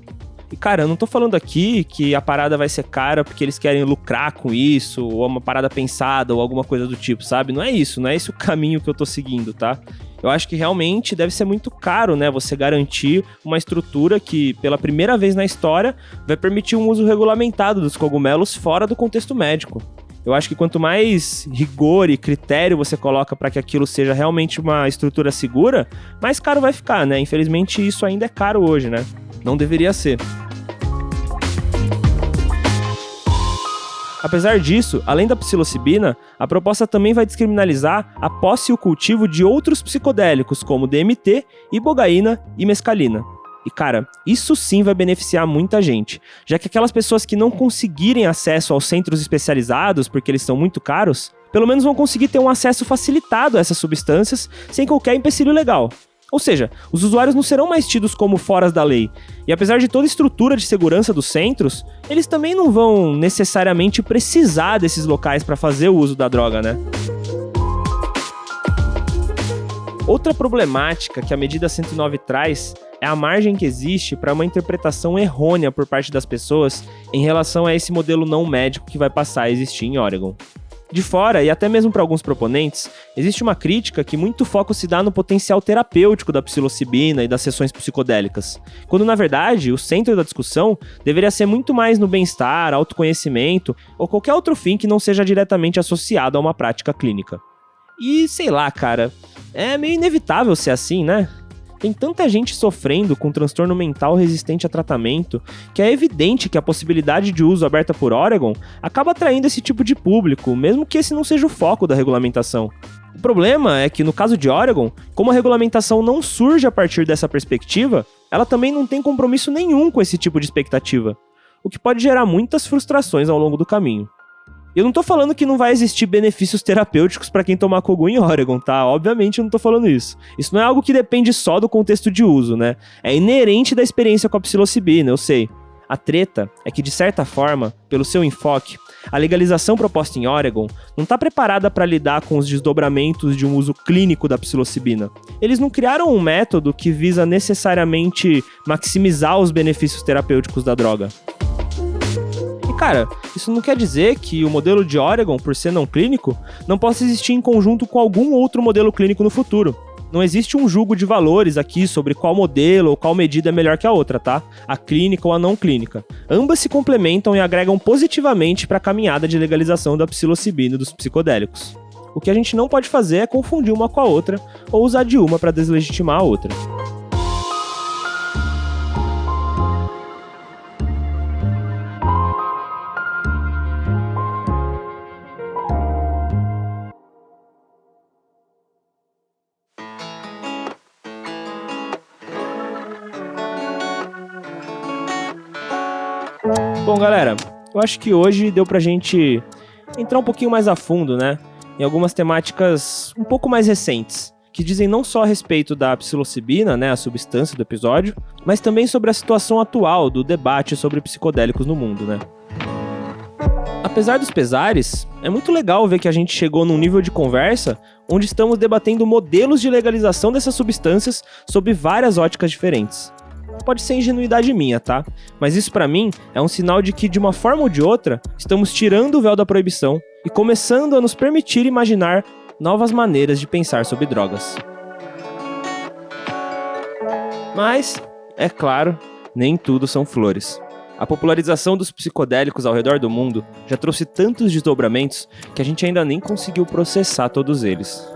E cara, eu não tô falando aqui que a parada vai ser cara porque eles querem lucrar com isso, ou uma parada pensada, ou alguma coisa do tipo, sabe? Não é isso, não é esse o caminho que eu tô seguindo, tá? Eu acho que realmente deve ser muito caro, né, você garantir uma estrutura que, pela primeira vez na história, vai permitir um uso regulamentado dos cogumelos fora do contexto médico. Eu acho que quanto mais rigor e critério você coloca para que aquilo seja realmente uma estrutura segura, mais caro vai ficar, né? Infelizmente isso ainda é caro hoje, né? Não deveria ser. Apesar disso, além da psilocibina, a proposta também vai descriminalizar a posse e o cultivo de outros psicodélicos, como DMT, ibogaína e mescalina. E cara, isso sim vai beneficiar muita gente, já que aquelas pessoas que não conseguirem acesso aos centros especializados porque eles são muito caros, pelo menos vão conseguir ter um acesso facilitado a essas substâncias sem qualquer empecilho legal. Ou seja, os usuários não serão mais tidos como foras da lei, e apesar de toda a estrutura de segurança dos centros, eles também não vão necessariamente precisar desses locais para fazer o uso da droga, né? Outra problemática que a medida 109 traz é a margem que existe para uma interpretação errônea por parte das pessoas em relação a esse modelo não médico que vai passar a existir em Oregon. De fora, e até mesmo para alguns proponentes, existe uma crítica que muito foco se dá no potencial terapêutico da psilocibina e das sessões psicodélicas, quando na verdade o centro da discussão deveria ser muito mais no bem-estar, autoconhecimento ou qualquer outro fim que não seja diretamente associado a uma prática clínica. E sei lá, cara, é meio inevitável ser assim, né? Tem tanta gente sofrendo com transtorno mental resistente a tratamento que é evidente que a possibilidade de uso aberta por Oregon acaba atraindo esse tipo de público, mesmo que esse não seja o foco da regulamentação. O problema é que, no caso de Oregon, como a regulamentação não surge a partir dessa perspectiva, ela também não tem compromisso nenhum com esse tipo de expectativa, o que pode gerar muitas frustrações ao longo do caminho. Eu não tô falando que não vai existir benefícios terapêuticos para quem tomar Kogu em Oregon, tá? Obviamente eu não tô falando isso. Isso não é algo que depende só do contexto de uso, né? É inerente da experiência com a psilocibina, eu sei. A treta é que, de certa forma, pelo seu enfoque, a legalização proposta em Oregon não está preparada para lidar com os desdobramentos de um uso clínico da psilocibina. Eles não criaram um método que visa necessariamente maximizar os benefícios terapêuticos da droga. Cara, isso não quer dizer que o modelo de Oregon, por ser não clínico, não possa existir em conjunto com algum outro modelo clínico no futuro. Não existe um julgo de valores aqui sobre qual modelo ou qual medida é melhor que a outra, tá? A clínica ou a não clínica. Ambas se complementam e agregam positivamente para a caminhada de legalização da psilocibina e dos psicodélicos. O que a gente não pode fazer é confundir uma com a outra ou usar de uma para deslegitimar a outra. Bom, galera, eu acho que hoje deu pra gente entrar um pouquinho mais a fundo, né, em algumas temáticas um pouco mais recentes, que dizem não só a respeito da psilocibina, né, a substância do episódio, mas também sobre a situação atual do debate sobre psicodélicos no mundo, né. Apesar dos pesares, é muito legal ver que a gente chegou num nível de conversa onde estamos debatendo modelos de legalização dessas substâncias sob várias óticas diferentes. Pode ser ingenuidade minha, tá? Mas isso pra mim é um sinal de que, de uma forma ou de outra, estamos tirando o véu da proibição e começando a nos permitir imaginar novas maneiras de pensar sobre drogas. Mas, é claro, nem tudo são flores. A popularização dos psicodélicos ao redor do mundo já trouxe tantos desdobramentos que a gente ainda nem conseguiu processar todos eles.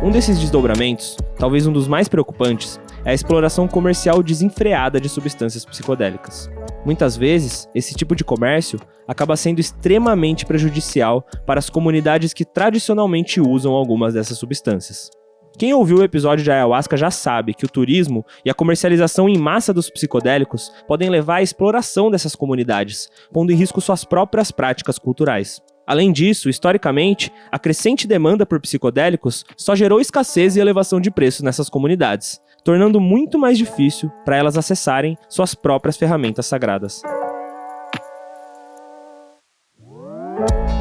Um desses desdobramentos, talvez um dos mais preocupantes, é a exploração comercial desenfreada de substâncias psicodélicas. Muitas vezes, esse tipo de comércio acaba sendo extremamente prejudicial para as comunidades que tradicionalmente usam algumas dessas substâncias. Quem ouviu o episódio de ayahuasca já sabe que o turismo e a comercialização em massa dos psicodélicos podem levar à exploração dessas comunidades, pondo em risco suas próprias práticas culturais. Além disso, historicamente, a crescente demanda por psicodélicos só gerou escassez e elevação de preços nessas comunidades, tornando muito mais difícil para elas acessarem suas próprias ferramentas sagradas.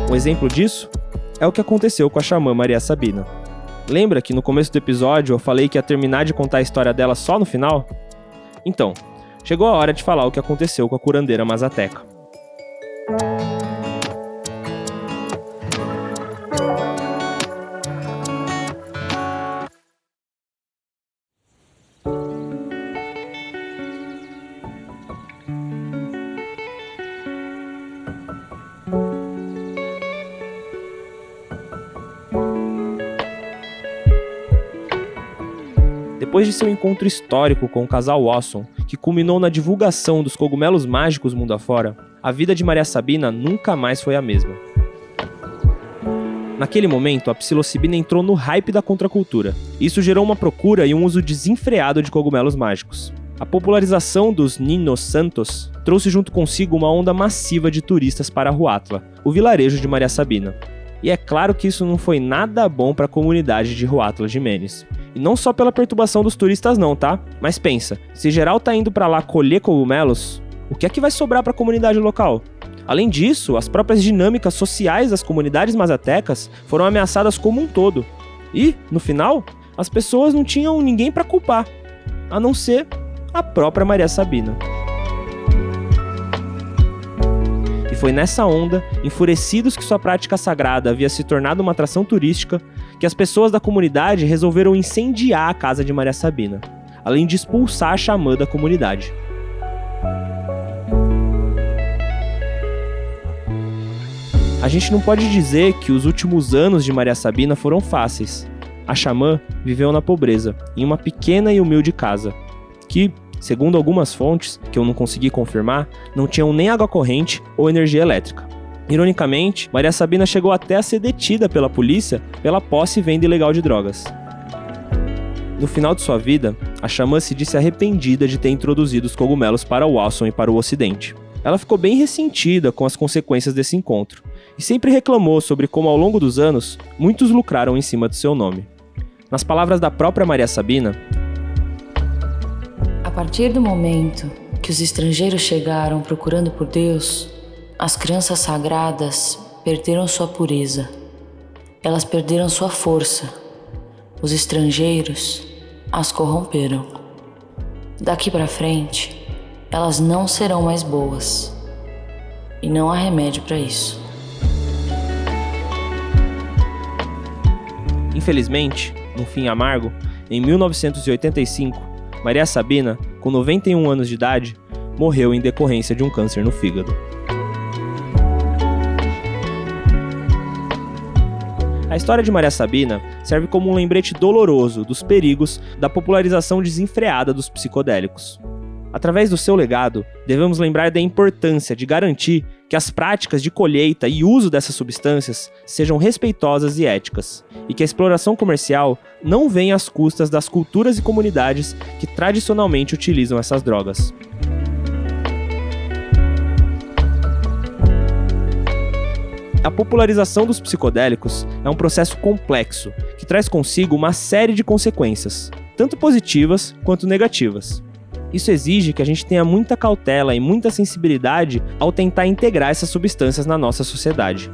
Um exemplo disso é o que aconteceu com a xamã Maria Sabina. Lembra que no começo do episódio eu falei que ia terminar de contar a história dela só no final? Então, chegou a hora de falar o que aconteceu com a curandeira mazateca. Depois de seu encontro histórico com o casal Wasson, que culminou na divulgação dos cogumelos mágicos mundo afora, a vida de Maria Sabina nunca mais foi a mesma. Naquele momento, a psilocibina entrou no hype da contracultura. Isso gerou uma procura e um uso desenfreado de cogumelos mágicos. A popularização dos Ninos Santos trouxe junto consigo uma onda massiva de turistas para Huatla, o vilarejo de Maria Sabina. E é claro que isso não foi nada bom para a comunidade de Huatla Jiménez. E não só pela perturbação dos turistas não, tá? Mas pensa, se geral tá indo pra lá colher cogumelos, o que é que vai sobrar pra comunidade local? Além disso, as próprias dinâmicas sociais das comunidades mazatecas foram ameaçadas como um todo. E, no final, as pessoas não tinham ninguém pra culpar, a não ser a própria Maria Sabina. E foi nessa onda, enfurecidos que sua prática sagrada havia se tornado uma atração turística, que as pessoas da comunidade resolveram incendiar a casa de Maria Sabina, além de expulsar a xamã da comunidade. A gente não pode dizer que os últimos anos de Maria Sabina foram fáceis. a Xamã viveu na pobreza, em uma pequena e humilde casa, que, segundo algumas fontes, que eu não consegui confirmar, não tinham nem água corrente ou energia elétrica. Ironicamente, Maria Sabina chegou até a ser detida pela polícia pela posse e venda ilegal de drogas. No final de sua vida, a Xamã se disse arrependida de ter introduzido os cogumelos para Walson e para o Ocidente. Ela ficou bem ressentida com as consequências desse encontro, e sempre reclamou sobre como ao longo dos anos, muitos lucraram em cima do seu nome. Nas palavras da própria Maria Sabina, a partir do momento que os estrangeiros chegaram procurando por Deus, as crianças sagradas perderam sua pureza. Elas perderam sua força. Os estrangeiros as corromperam. Daqui para frente, elas não serão mais boas. E não há remédio para isso. Infelizmente, num fim amargo, em 1985, Maria Sabina, com 91 anos de idade, morreu em decorrência de um câncer no fígado. A história de Maria Sabina serve como um lembrete doloroso dos perigos da popularização desenfreada dos psicodélicos. Através do seu legado, devemos lembrar da importância de garantir que as práticas de colheita e uso dessas substâncias sejam respeitosas e éticas, e que a exploração comercial não venha às custas das culturas e comunidades que tradicionalmente utilizam essas drogas. A popularização dos psicodélicos é um processo complexo, que traz consigo uma série de consequências, tanto positivas quanto negativas. Isso exige que a gente tenha muita cautela e muita sensibilidade ao tentar integrar essas substâncias na nossa sociedade.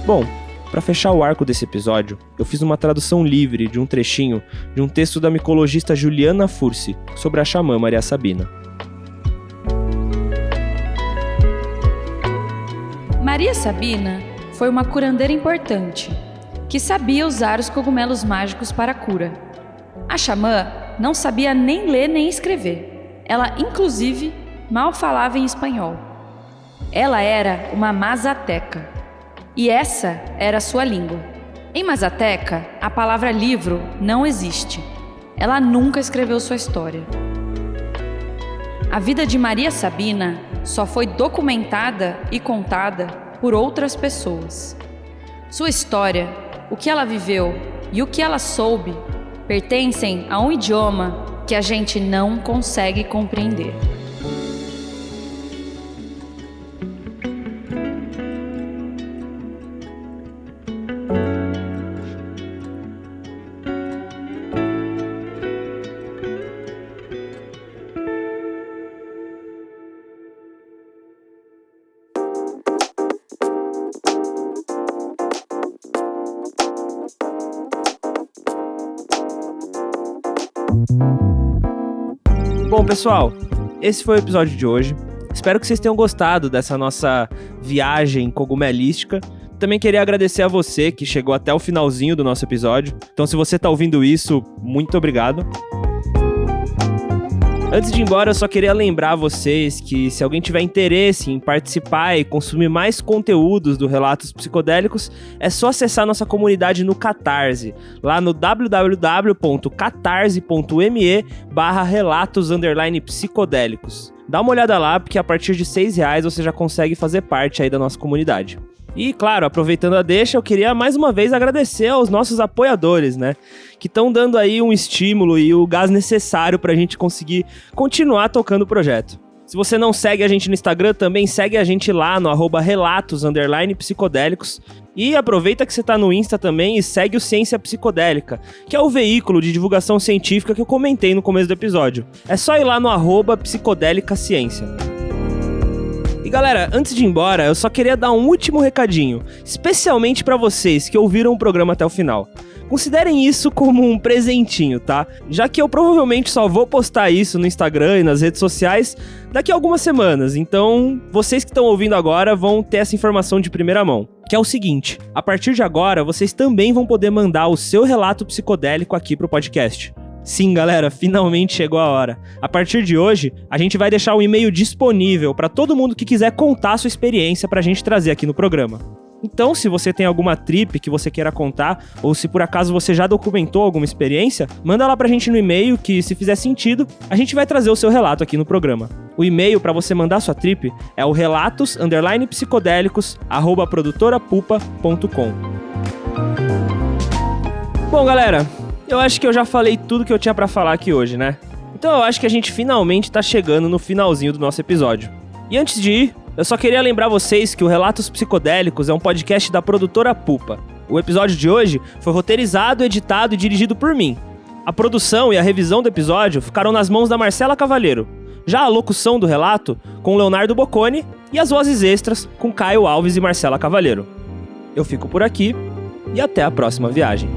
Bom, para fechar o arco desse episódio, eu fiz uma tradução livre de um trechinho de um texto da micologista Juliana Fursi sobre a Xamã Maria Sabina. Maria Sabina foi uma curandeira importante, que sabia usar os cogumelos mágicos para a cura. A Xamã não sabia nem ler nem escrever. Ela, inclusive, mal falava em espanhol. Ela era uma mazateca, e essa era a sua língua. Em mazateca, a palavra livro não existe. Ela nunca escreveu sua história. A vida de Maria Sabina só foi documentada e contada por outras pessoas. Sua história, o que ela viveu e o que ela soube, pertencem a um idioma que a gente não consegue compreender. Bom, pessoal, esse foi o episódio de hoje. Espero que vocês tenham gostado dessa nossa viagem cogumelística. Também queria agradecer a você que chegou até o finalzinho do nosso episódio. Então, se você tá ouvindo isso, muito obrigado. Antes de ir embora, eu só queria lembrar vocês que se alguém tiver interesse em participar e consumir mais conteúdos do Relatos Psicodélicos, é só acessar nossa comunidade no Catarse, lá no www.catarse.me/relatos_psicodélicos. Dá uma olhada lá, porque a partir de R$6 você já consegue fazer parte aí da nossa comunidade. E, claro, aproveitando a deixa, eu queria mais uma vez agradecer aos nossos apoiadores, né? Que estão dando aí um estímulo e o gás necessário pra gente conseguir continuar tocando o projeto. Se você não segue a gente no Instagram, também segue a gente lá no @relatos_psicodélicos. E aproveita que você tá no Insta também e segue o Ciência Psicodélica, que é o veículo de divulgação científica que eu comentei no começo do episódio. É só ir lá no @psicodélicaciência. E galera, antes de ir embora, eu só queria dar um último recadinho, especialmente pra vocês que ouviram o programa até o final. Considerem isso como um presentinho, tá? Já que eu provavelmente só vou postar isso no Instagram e nas redes sociais daqui a algumas semanas, então vocês que estão ouvindo agora vão ter essa informação de primeira mão. Que é o seguinte, a partir de agora, vocês também vão poder mandar o seu relato psicodélico aqui pro podcast. Sim, galera, finalmente chegou a hora. A partir de hoje, a gente vai deixar o e-mail disponível para todo mundo que quiser contar a sua experiência pra gente trazer aqui no programa. Então, se você tem alguma trip que você queira contar, ou se por acaso você já documentou alguma experiência, manda lá pra gente no e-mail que, se fizer sentido, a gente vai trazer o seu relato aqui no programa. O e-mail pra você mandar sua trip é o relatos_psicodélicos@produtorapupa.com. Bom, galera, eu acho que eu já falei tudo que eu tinha pra falar aqui hoje, né? Então eu acho que a gente finalmente tá chegando no finalzinho do nosso episódio. E antes de ir, eu só queria lembrar vocês que o Relatos Psicodélicos é um podcast da Produtora Pupa. O episódio de hoje foi roteirizado, editado e dirigido por mim. A produção e a revisão do episódio ficaram nas mãos da Marcela Cavalheiro. Já a locução do relato, com Leonardo Bocconi, e as vozes extras, com Caio Alves e Marcela Cavalheiro. Eu fico por aqui e até a próxima viagem.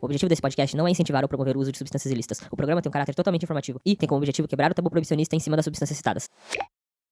O objetivo desse podcast não é incentivar ou promover o uso de substâncias ilícitas. O programa tem um caráter totalmente informativo e tem como objetivo quebrar o tabu proibicionista em cima das substâncias citadas.